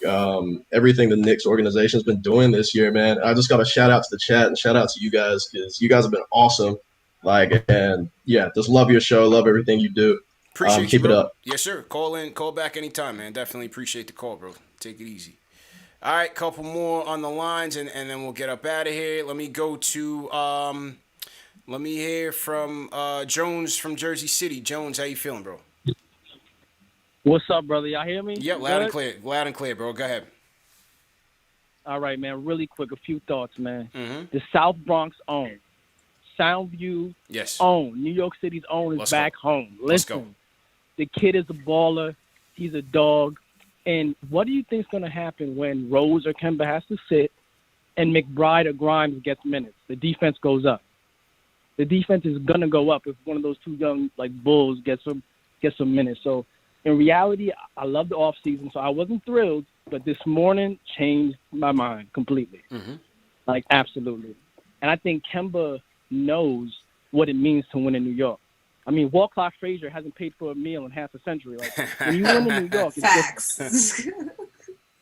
everything the Knicks organization's been doing this year, man. I just got to shout out to the chat and shout out to you guys because you guys have been awesome. Like, and yeah, just love your show, love everything you do. Appreciate keep you, bro. it up. Yes, sir. Call back anytime, man. Definitely appreciate the call, bro. Take it easy. All right, couple more on the lines, and then we'll get up out of here. Let me go to let me hear from Jones from Jersey City. Jones, how you feeling, bro? What's up, brother? Y'all hear me? Yep, loud and clear. Loud and clear, bro. Go ahead. All right, man. Really quick, a few thoughts, man. Mm-hmm. The South Bronx own. Soundview own. New York City's own is back home. Listen, the kid is a baller. He's a dog. And what do you think is going to happen when Rose or Kemba has to sit and McBride or Grimes gets minutes? The defense goes up. The defense is going to go up if one of those 2 young like bulls gets some minutes. So in reality, I love the offseason, so I wasn't thrilled, but this morning changed my mind completely. Mm-hmm. Like, absolutely. And I think Kemba knows what it means to win in New York. I mean, Walt Clyde Frazier hasn't paid for a meal in half a century. Like, when you win in New York, it's different.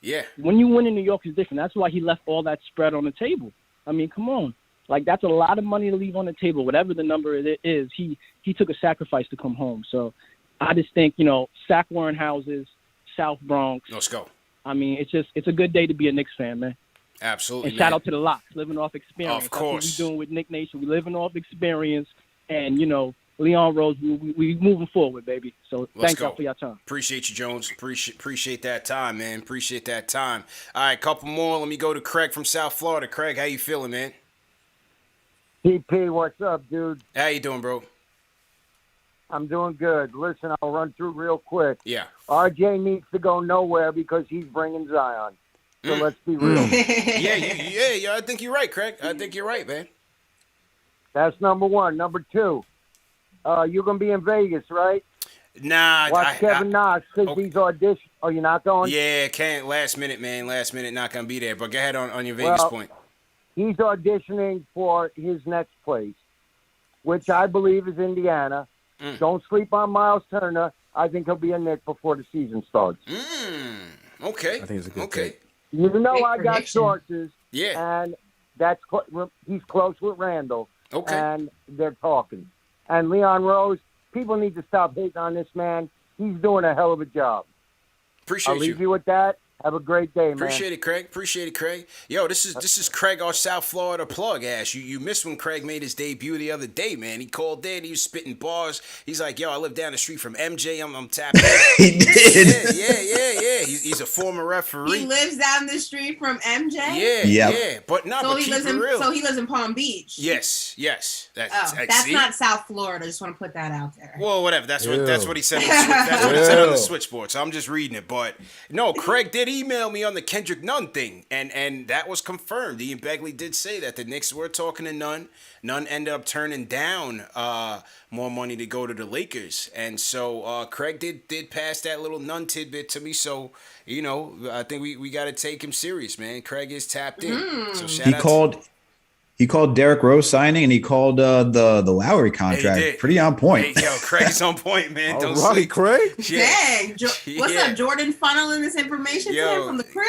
Yeah. When you win in New York, it's different. That's why he left all that spread on the table. I mean, come on. Like, that's a lot of money to leave on the table. Whatever the number it is, he took a sacrifice to come home. So I just think, you know, Sack Warren houses, South Bronx. Let's go. I mean, it's a good day to be a Knicks fan, man. Absolutely. And shout out to the Locks, living off experience. Of course. That's what we're doing with Knick Nation. We're living off experience. And, you know, Leon Rose, we moving forward, baby. So thanks y'all for your time. Appreciate you, Jones. Appreciate that time, man. Appreciate that time. All right, couple more. Let me go to Craig from South Florida. Craig, how you feeling, man? PP, what's up, dude? How you doing, bro? I'm doing good. Listen, I'll run through real quick. Yeah. RJ needs to go nowhere because he's bringing Zion. So let's be real. Yeah, I think you're right, Craig. I think you're right, man. That's number 1. Number 2, you're going to be in Vegas, right? Nah. Watch Kevin Knox because he's auditioning. Oh, you're not going? Yeah, can't. Last minute, man. Last minute, not going to be there. But go ahead on your Vegas point. He's auditioning for his next place, which I believe is Indiana. Don't sleep on Miles Turner. I think he'll be a Knick before the season starts. Okay. I think it's a good take. You know, I got sources. Yeah. And he's close with Randall. Okay. And they're talking. And Leon Rose, people need to stop hating on this man. He's doing a hell of a job. Appreciate I'll leave you with that. Have a great day, man. Appreciate it, Craig. Appreciate it, Craig. Yo, this is Craig, our South Florida plug ass. You missed when Craig made his debut the other day, man. He called in, he was spitting bars. He's like, yo, I live down the street from MJ. I'm tapped in. He did. Yeah. He's a former referee. He lives down the street from MJ. Yeah. But not. So but he keep lives it in. real. So he lives in Palm Beach. Yes. That's see? not South Florida. I just want to put that out there. Well, whatever. That's what he said. That's what he said on the switchboard. So I'm just reading it. But no, Craig did email me on the Kendrick Nunn thing, and that was confirmed. Ian Begley did say that the Knicks were talking to Nunn. Nunn ended up turning down more money to go to the Lakers, and so Craig did pass that little Nunn tidbit to me. So I think we got to take him serious, man. Craig is tapped in. So shout out He called Derrick Rose signing, and he called the Lowry contract. Pretty on point. Hey, yo, Craig's on point, man. Don't All right, sleep. Craig. Dang, what's up, Jordan? Funneling this information to him from the crib.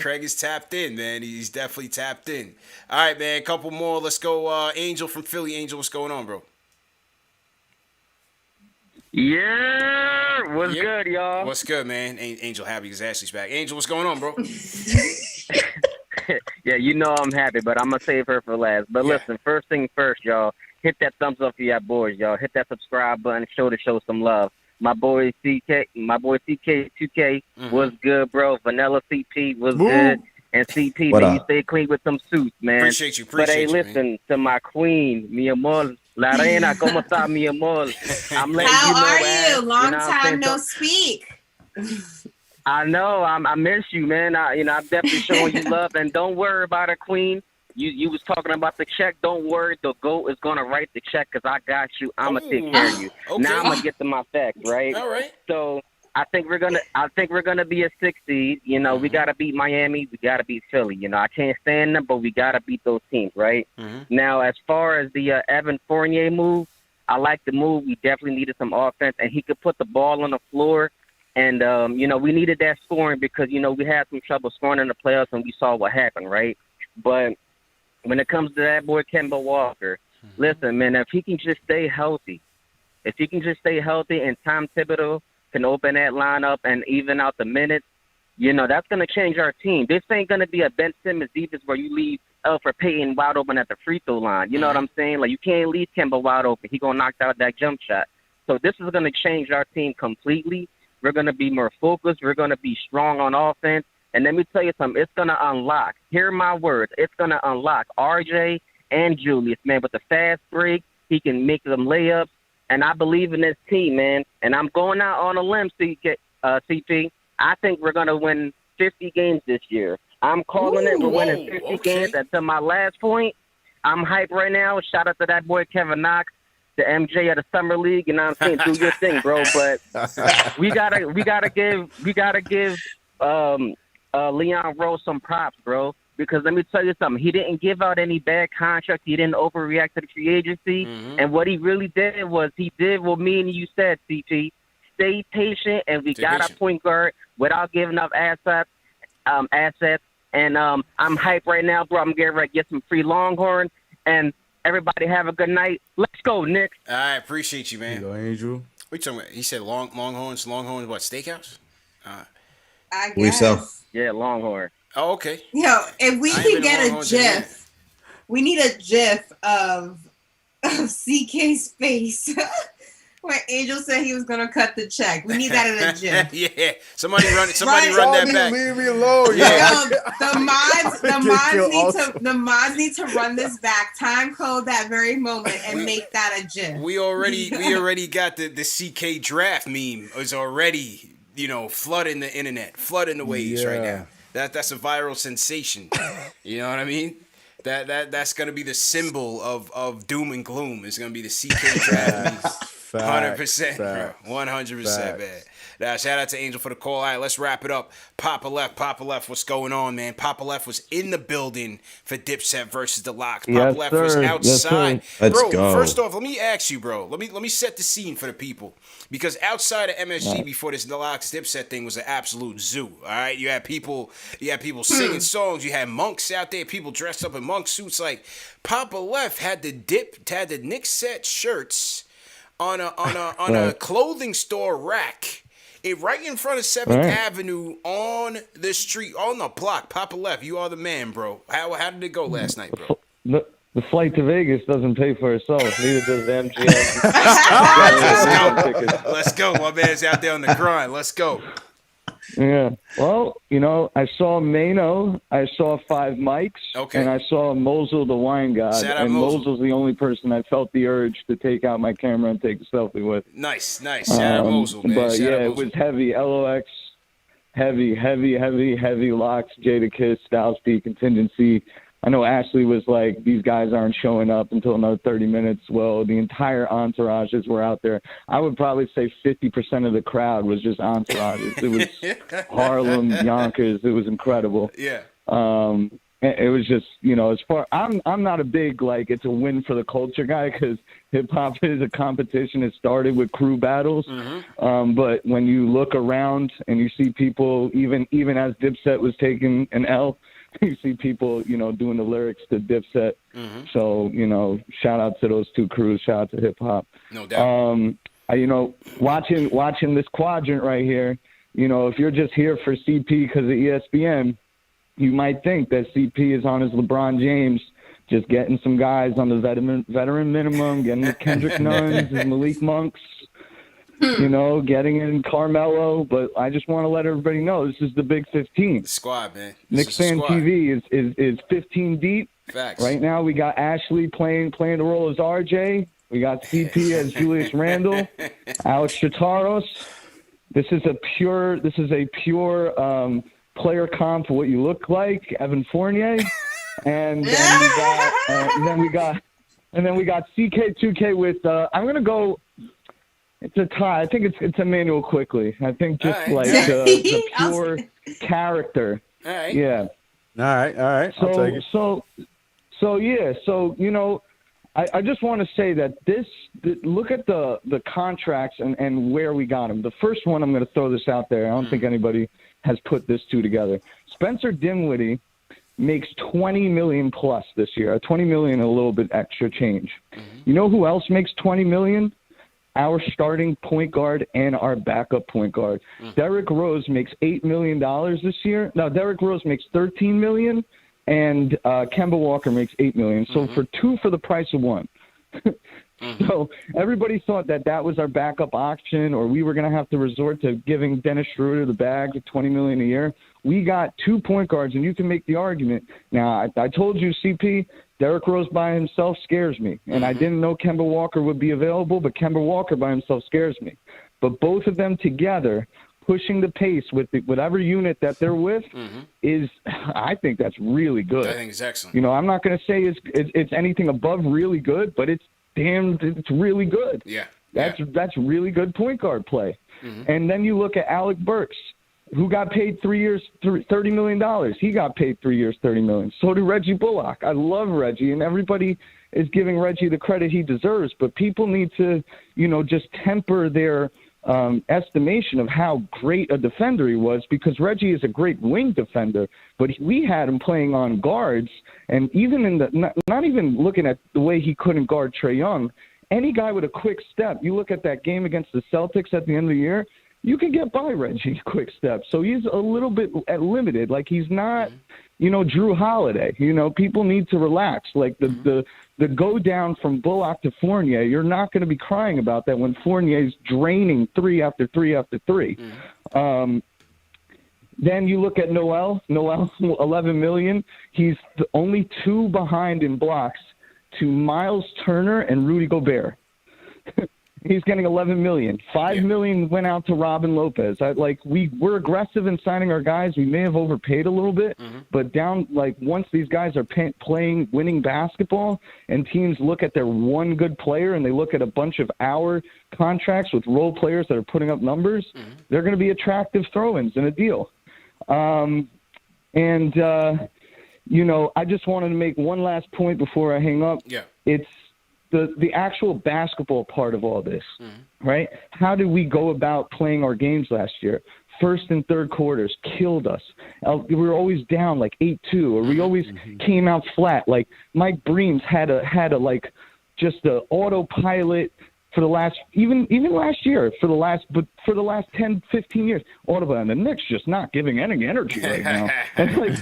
Craig is tapped in, man. He's definitely tapped in. All right, man. A couple more. Let's go. Angel from Philly. Angel, what's going on, bro? Yeah, what's good, y'all? What's good, man? Angel happy because Ashley's back. Angel, what's going on, bro? Yeah, you know I'm happy, but I'm gonna save her for last. But listen, first thing first, y'all, hit that thumbs up for y'all boys, y'all. Hit that subscribe button, show some love. My boy CK2K was good, bro. Vanilla CP was good. And CP, man, you stay clean with some suits, man. Appreciate you, But hey, man. listen to my queen, mi amor. La reina, ¿cómo está, mi amor? I'm letting How you know. are you? Long you know time no speak. I know. I miss you, man. I'm definitely showing you love. And don't worry about it, Queen. You was talking about the check. Don't worry. The GOAT is going to write the check because I got you. I'm going to take care of you. Okay. Now I'm going to get to my facts, right? All right. So I think we're gonna be a 6 seed. We got to beat Miami. We got to beat Philly. I can't stand them, but we got to beat those teams, right? Now, as far as the Evan Fournier move, I like the move. We definitely needed some offense, and he could put the ball on the floor. And, we needed that scoring because, we had some trouble scoring in the playoffs, and we saw what happened, right? But when it comes to that boy Kemba Walker, listen, man, if he can just stay healthy, and Tom Thibodeau can open that lineup and even out the minutes, that's going to change our team. This ain't going to be a Ben Simmons defense where you leave Elfrid Payton wide open at the free throw line. You know what I'm saying? Like, you can't leave Kemba wide open. He going to knock out that jump shot. So this is going to change our team completely. We're going to be more focused. We're going to be strong on offense. And let me tell you something. It's going to unlock. Hear my words. It's going to unlock RJ and Julius, man. With the fast break, he can make them layups. And I believe in this team, man. And I'm going out on a limb, CP. I think we're going to win 50 games this year. I'm calling it. We're winning 50 games. And to my last point, I'm hyped right now. Shout out to that boy Kevin Knox, the MJ of the summer league. You know what I'm saying? Do your thing, bro. But we gotta give Leon Rose some props, bro. Because let me tell you something. He didn't give out any bad contracts. He didn't overreact to the free agency. And what he really did was he did what me and you said, CP. Stay patient, and we got our point guard without giving up assets. And I'm hyped right now, bro. I'm getting ready to get some free Longhorn. And everybody have a good night. Let's go, Knicks. I appreciate you, man. There you go, Angel. What you talking about? He said Longhorns, what, steakhouse? I Believe guess. so. Yeah, Longhorn. Oh, okay. Yo, if we I ain't can been get to a Longhorns in a minute. GIF, we need a GIF of CK's face. When Angel said he was gonna cut the check, we need that in a GIF. Yeah, somebody run that back. Leave me alone. Yeah. Yo, the mods need to run this back, time code that very moment, and make that a GIF. We already got the CK draft meme is already flooding the internet, flooding the waves right now. That's a viral sensation. You know what I mean? That's gonna be the symbol of doom and gloom. It's gonna be the CK draft meme. 100%, bro. 100%, man. Now, shout out to Angel for the call. All right, let's wrap it up. Papa Left, what's going on, man? Papa Left was in the building for Dipset versus the Locks. Papa Left was outside. Let's bro, go. First off, let me ask you, bro. Let me set the scene for the people. Because outside of MSG before this Locks Dipset thing was an absolute zoo. All right, you had people singing songs. You had monks out there, people dressed up in monk suits. Like Papa Left had the Knicks set shirts on a clothing store rack right in front of 7th Avenue on the street, on the block. Papa Left, you are the man, bro. How did it go last night, bro? The flight to Vegas doesn't pay for itself. Neither does the MGM. Let's go. My man's out there on the grind. Let's go. Yeah. Well, I saw Mano, I saw Five Mics, and I saw Mosul the wine god. Shout out and Mosul. Mosul's the only person I felt the urge to take out my camera and take a selfie with. Nice. Shout out Mosul, man. But Shout out it Mosul. was heavy. LOX, heavy locks, Jada Kiss, Styles P, Contingency. I know Ashley was like, these guys aren't showing up until another 30 minutes. Well, the entire entourages were out there. I would probably say 50% of the crowd was just entourages. It was Harlem, Yonkers. It was incredible. Yeah. It was just, as far, I'm not a big, like, it's a win for the culture guy, because hip-hop is a competition. It started with crew battles. But when you look around and you see people, even as Dipset was taking an L, you see people, doing the lyrics to Dipset. So, shout out to those two crews. Shout out to hip hop. No doubt. Watching this quadrant right here, if you're just here for CP because of ESPN, you might think that CP is on his LeBron James, just getting some guys on the veteran minimum, getting the Kendrick Nuns, his Malik Monks, getting in Carmelo. But I just want to let everybody know this is the Big 15. Squad, man. KnicksFanTV is 15 deep. Facts. Right now we got Ashley playing the role as RJ. We got CP as Julius Randle, Alex Chataros. This is a pure player comp for what you look like, Evan Fournier. And then we got CK2K with I'm gonna go. It's a tie. I think it's Emmanuel Quickly. I think just the pure character. All right. Yeah. All right. I'll take it. So I just want to say that look at the contracts and where we got them. The first one, I'm going to throw this out there. I don't think anybody has put this two together. Spencer Dinwiddie makes $20 million plus this year. $20 million, a little bit extra change. You know who else makes $20 million? Our starting point guard and our backup point guard. Derrick Rose makes $8 million this year. Now, Derrick Rose makes $13 million, and Kemba Walker makes $8 million. So for two for the price of one. So everybody thought that was our backup option, or we were going to have to resort to giving Dennis Schroeder the bag at $20 million a year. We got 2 point guards, and you can make the argument. Now, I told you, CP, Derrick Rose by himself scares me, and I didn't know Kemba Walker would be available, but Kemba Walker by himself scares me. But both of them together, pushing the pace with whatever unit that they're with, I think that's really good. I think it's excellent. I'm not going to say it's anything above really good, but it's really good. Yeah. That's really good point guard play. And then you look at Alec Burks, who got paid 3 years, $30 million. He got paid 3 years, $30 million. So did Reggie Bullock. I love Reggie, and everybody is giving Reggie the credit he deserves. But people need to, just temper their estimation of how great a defender he was, because Reggie is a great wing defender. But we had him playing on guards, and even in not even looking at the way he couldn't guard Trae Young, any guy with a quick step, you look at that game against the Celtics at the end of the year, you can get by Reggie quick step. So he's a little bit limited. Like, he's not, Drew Holiday. People need to relax. Like, the go down from Bullock to Fournier, you're not going to be crying about that when Fournier's draining 3 after 3 after 3. Then you look at Noel, $11 million. He's the only 2 behind in blocks to Miles Turner and Rudy Gobert. He's getting $11 million. $5 million went out to Robin Lopez. We're aggressive in signing our guys. We may have overpaid a little bit, but once these guys are playing winning basketball, and teams look at their one good player and they look at a bunch of our contracts with role players that are putting up numbers, they're going to be attractive throw-ins in a deal. I just wanted to make one last point before I hang up. Yeah. It's the actual basketball part of all this, right? How did we go about playing our games last year? First and third quarters killed us. We were always down like 8-2, or we always came out flat. Like, Mike Breams had just a autopilot for the last, even last year, for for the last 10, 15 years. All of a sudden, the Knicks just not giving any energy right now. And like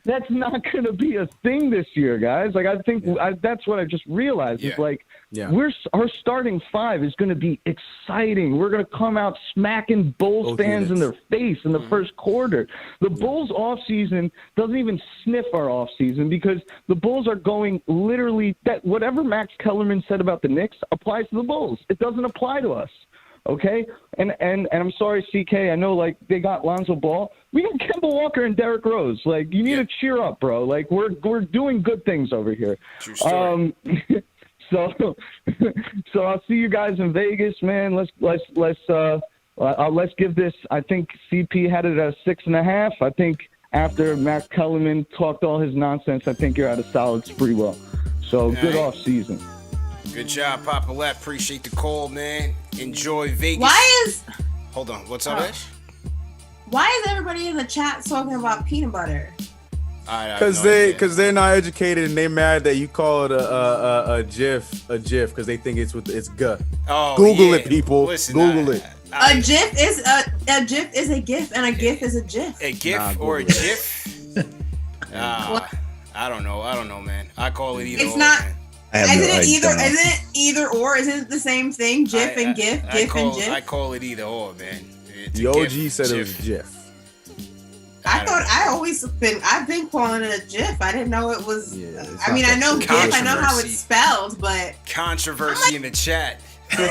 that's not going to be a thing this year, guys. Like, I think that's what I just realized. Is like, our starting five is going to be exciting. We're going to come out smacking Bulls fans in their face in the first quarter. The Bulls offseason doesn't even sniff our offseason because the Bulls are going literally that whatever Max Kellerman said about the Knicks applies to the Bulls. It doesn't apply to us. Okay, and I'm sorry, CK. I know, like, they got Lonzo Ball. We got Kemba Walker and Derrick Rose. Like, you need to cheer up, bro. Like, we're doing good things over here. True story. So I'll see you guys in Vegas, man. Let's give this. I think CP had it at 6.5. I think after Max Kellerman talked all his nonsense, I think you're at a solid Sprewell. So good off season. Good job, Papa Lap. Appreciate the call, man. Enjoy Vegas. Hold on. What's up, Ash? Why is everybody in the chat talking about peanut butter? Because they're not educated and they mad that you call it a GIF because they think it's G. Oh, Google it, people. Listen, Google it. A GIF is a GIF and a GIF is a GIF. A GIF or a GIF? I don't know, man. I call it either. It's not. Man. Isn't it either or? Isn't it the same thing? GIF and GIF, GIF and GIF. I call it either or, man. The OG said it was GIF. I've been calling it a GIF. I didn't know it was. I mean, I know GIF. I know how it's spelled, but controversy in the chat. Like,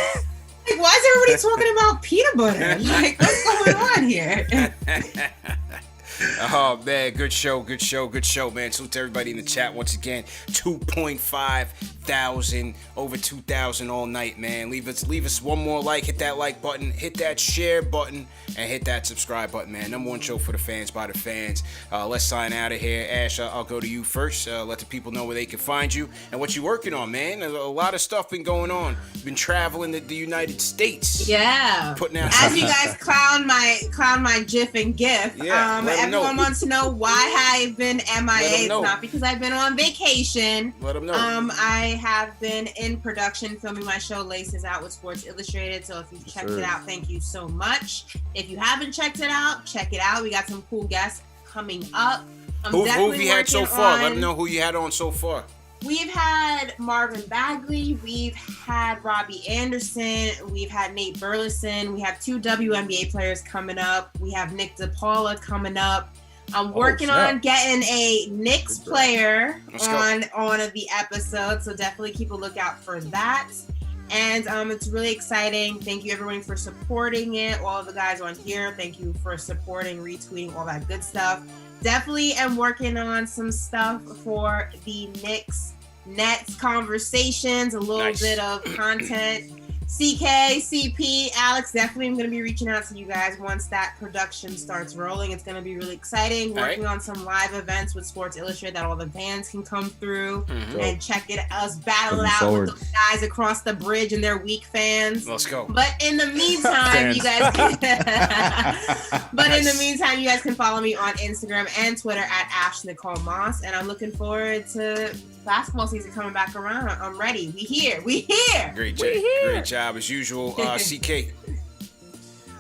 why is everybody talking about peanut butter? Like, what's going on here? Oh man, good show, man. Salute to everybody in the chat once again. 2,500, over 2,000 all night, man. Leave us one more like, hit that like button, hit that share button, and hit that subscribe button, man. Number one show for the fans by the fans. Let's sign out of here. Ash, I'll go to you first. Let the people know where they can find you and what you're working on, man. A lot of stuff been going on. Been traveling to the United States. Yeah. Putting out as you guys clown my GIF and GIF. Everyone wants to know why I've been MIA. It's not because I've been on vacation. Let them know. I have been in production filming my show Laces Out with Sports Illustrated. So if you've checked it out, thank you so much. If you haven't checked it out, check it out. We got some cool guests coming up. Who have you had so far? Let them know who you had on so far. We've had Marvin Bagley, we've had Robbie Anderson, we've had Nate Burleson, we have 2 WNBA players coming up, we have Nick DePaula coming up. I'm working on getting a Knicks player on one of the episodes, so definitely keep a lookout for that. And it's really exciting. Thank you everyone for supporting it. All of the guys on here, thank you for supporting, retweeting, all that good stuff. Definitely am working on some stuff for the Knicks Nets conversations, a little bit of content. CK, CP, Alex, definitely I'm going to be reaching out to you guys once that production starts rolling. It's going to be really exciting. Working on some live events with Sports Illustrated that all the fans can come through and check it, us battle it out with those guys across the bridge and their weak fans. Let's go. But in the meantime, you guys in the meantime, you guys can follow me on Instagram and Twitter at @AshNicoleMoss. And I'm looking forward to basketball season coming back around. I'm ready. We here. Great job as usual. CK.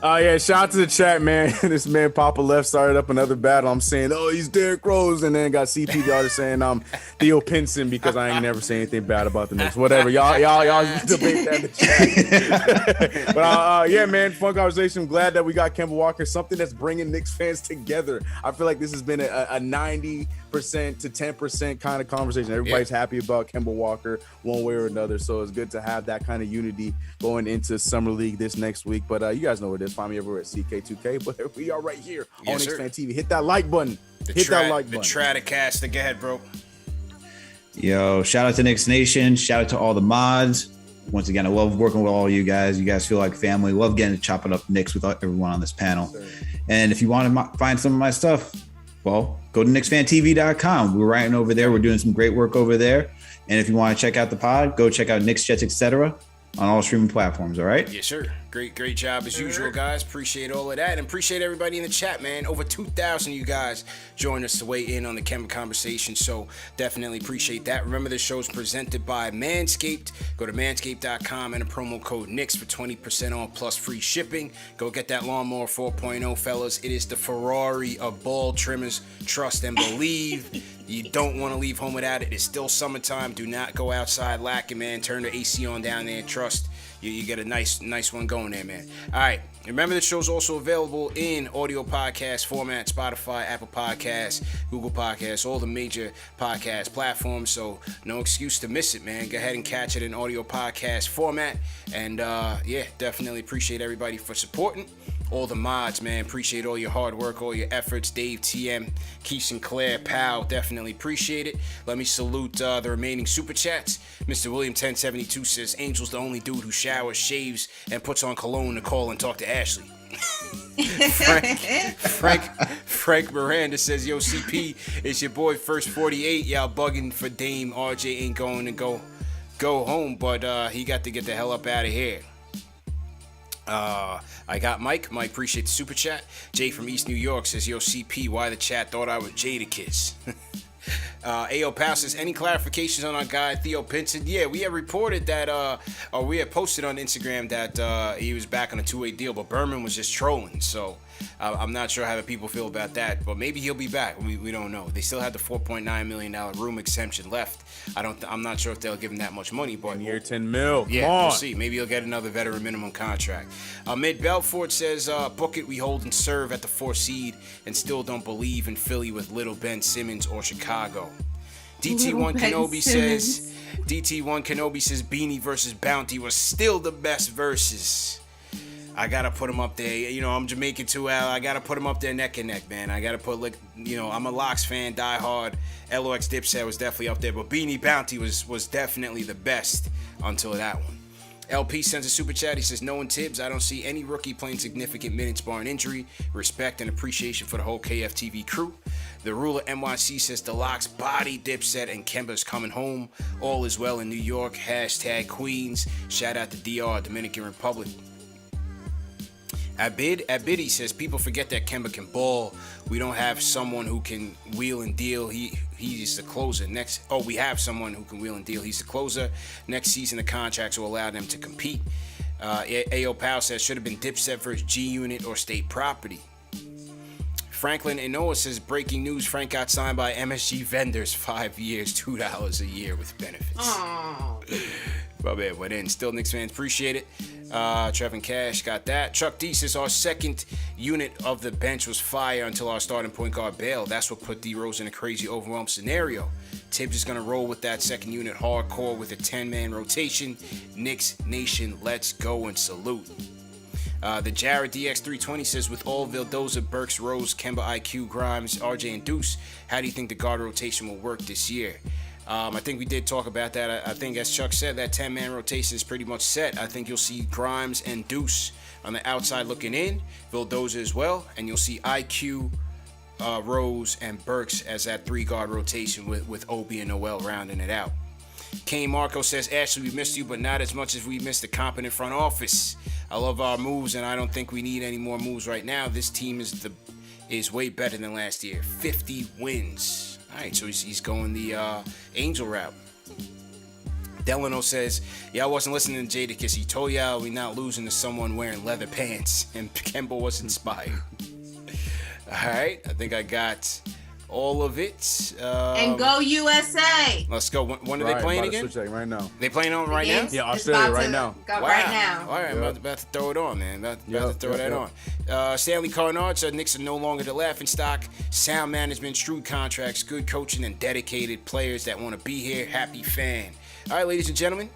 Shout out to the chat, man. This man Papa Left started up another battle. I'm saying, he's Derrick Rose, and then got CP Garter saying I'm Theo Pinson because I ain't never say anything bad about the Knicks. Whatever, y'all debate that in the chat. But man, fun conversation. I'm glad that we got Kemba Walker, something that's bringing Knicks fans together. I feel like this has been a 90% to 10% kind of conversation. Everybody's happy about Kemba Walker one way or another, so it's good to have that kind of unity going into Summer League this next week. But you guys know what it is. Find me everywhere at CK2K. But we are right here on KnicksFanTV. Hit that like button. The Tradcast. Go ahead, bro. Yo, shout out to Knicks Nation. Shout out to all the mods. Once again, I love working with all you guys. You guys feel like family. Love getting to chop it up Knicks with everyone on this panel. And if you want to find some of my stuff, well, go to KnicksFanTV.com. We're writing over there. We're doing some great work over there. And if you want to check out the pod, go check out Knicks Jets, etc. on all streaming platforms. All right? Yes, sir. Great job as usual, guys. Appreciate all of that. And appreciate everybody in the chat, man. Over 2,000 of you guys joined us to weigh in on the Kemba conversation. So definitely appreciate that. Remember, this show is presented by Manscaped. Go to manscaped.com and a promo code Knicks for 20% off plus free shipping. Go get that lawnmower 4.0, fellas. It is the Ferrari of ball trimmers. Trust and believe. You don't want to leave home without it. It's still summertime. Do not go outside lacking, man. Turn the AC on down there. Trust. You get a nice one going there, man. All right. Remember, the show's also available in audio podcast format, Spotify, Apple Podcasts, Google Podcasts, all the major podcast platforms. So no excuse to miss it, man. Go ahead and catch it in audio podcast format. And definitely appreciate everybody for supporting. All the mods, man. Appreciate all your hard work, all your efforts. Dave, TM, Keith Sinclair, Pal, definitely appreciate it. Let me salute the remaining super chats. Mr. William 1072 says, Angel's the only dude who showers, shaves, and puts on cologne to call and talk to Ashley. Frank Miranda says, yo, CP, it's your boy First 48. Y'all bugging for Dame. RJ ain't going to go home, but he got to get the hell up out of here. I got Mike. Mike, appreciate the super chat. Jay from East New York says, yo, CP, why the chat thought I was Jadakiss? AO Pal says, any clarifications on our guy Theo Pinson? Yeah, we had reported that, or we had posted on Instagram that he was back on a 2-way deal, but Berman was just trolling. So I'm not sure how the people feel about that, but maybe he'll be back. We don't know. They still have the $4.9 million room exemption left. I'm not sure if they'll give him that much money, but year $10 million. Yeah, we'll see. Maybe he'll get another veteran minimum contract. Mid Belfort says, book it, we hold and serve at the 4 seed and still don't believe in Philly with Little Ben Simmons or Chicago. DT1 Kenobi says Beanie versus Bounty was still the best versus. I gotta put him up there. You know, I'm Jamaican too, Al. I gotta put him up there neck and neck, man. I gotta put, I'm a Locks fan, die hard. LOX Dipset was definitely up there, but Beanie Bounty was definitely the best until that one. LP sends a super chat. He says, knowing Tibbs, I don't see any rookie playing significant minutes barring injury. Respect and appreciation for the whole KFTV crew. The Ruler NYC says, the Locks body Dipset and Kemba's coming home. All is well in New York. # Queens. Shout out to DR, Dominican Republic. Abidi says, people forget that Kemba can ball. We don't have someone who can wheel and deal. He's the closer. We have someone who can wheel and deal. He's the closer. Next season, the contracts will allow them to compete. A.O. Powell says, should have been Dipset versus G-Unit or state property. Franklin Enoa says, breaking news, Frank got signed by MSG Vendors, 5 years, $2 a year with benefits. Oh. But man, went in. Still Knicks fans appreciate it. Trevin Cash got that. Chuck D says, our second unit of the bench was fire until our starting point guard bailed. That's what put D Rose in a crazy overwhelmed scenario. Tibbs is going to roll with that second unit hardcore with a 10-man rotation. Knicks Nation, let's go and salute. The Jared DX320 says, with all Vildoza, Burks, Rose, Kemba, IQ, Grimes, RJ, and Deuce, how do you think the guard rotation will work this year? I think we did talk about that. I think, as Chuck said, that 10-man rotation is pretty much set. I think you'll see Grimes and Deuce on the outside looking in, Vildoza as well, and you'll see IQ, Rose, and Burks as that 3-guard rotation with Obi and Noel rounding it out. Kane Marco says, Ashley, we missed you, but not as much as we missed the competent front office. I love our moves, and I don't think we need any more moves right now. This team is way better than last year. 50 wins. All right, so he's going the Angel route. Delano says, yeah, I wasn't listening to Jadakiss. He told y'all we not losing to someone wearing leather pants, and Kemba was inspired. All right, I think I got all of it. And go USA. Let's go. When are they playing again? Right now. They playing on right now? Yeah, Australia right now. Wow. Right now. All right, I'm about to throw it on, man. About to throw that on. Stanley Carnard said Knicks are no longer the laughingstock. Sound management, shrewd contracts, good coaching, and dedicated players that want to be here. Happy fan. All right, ladies and gentlemen,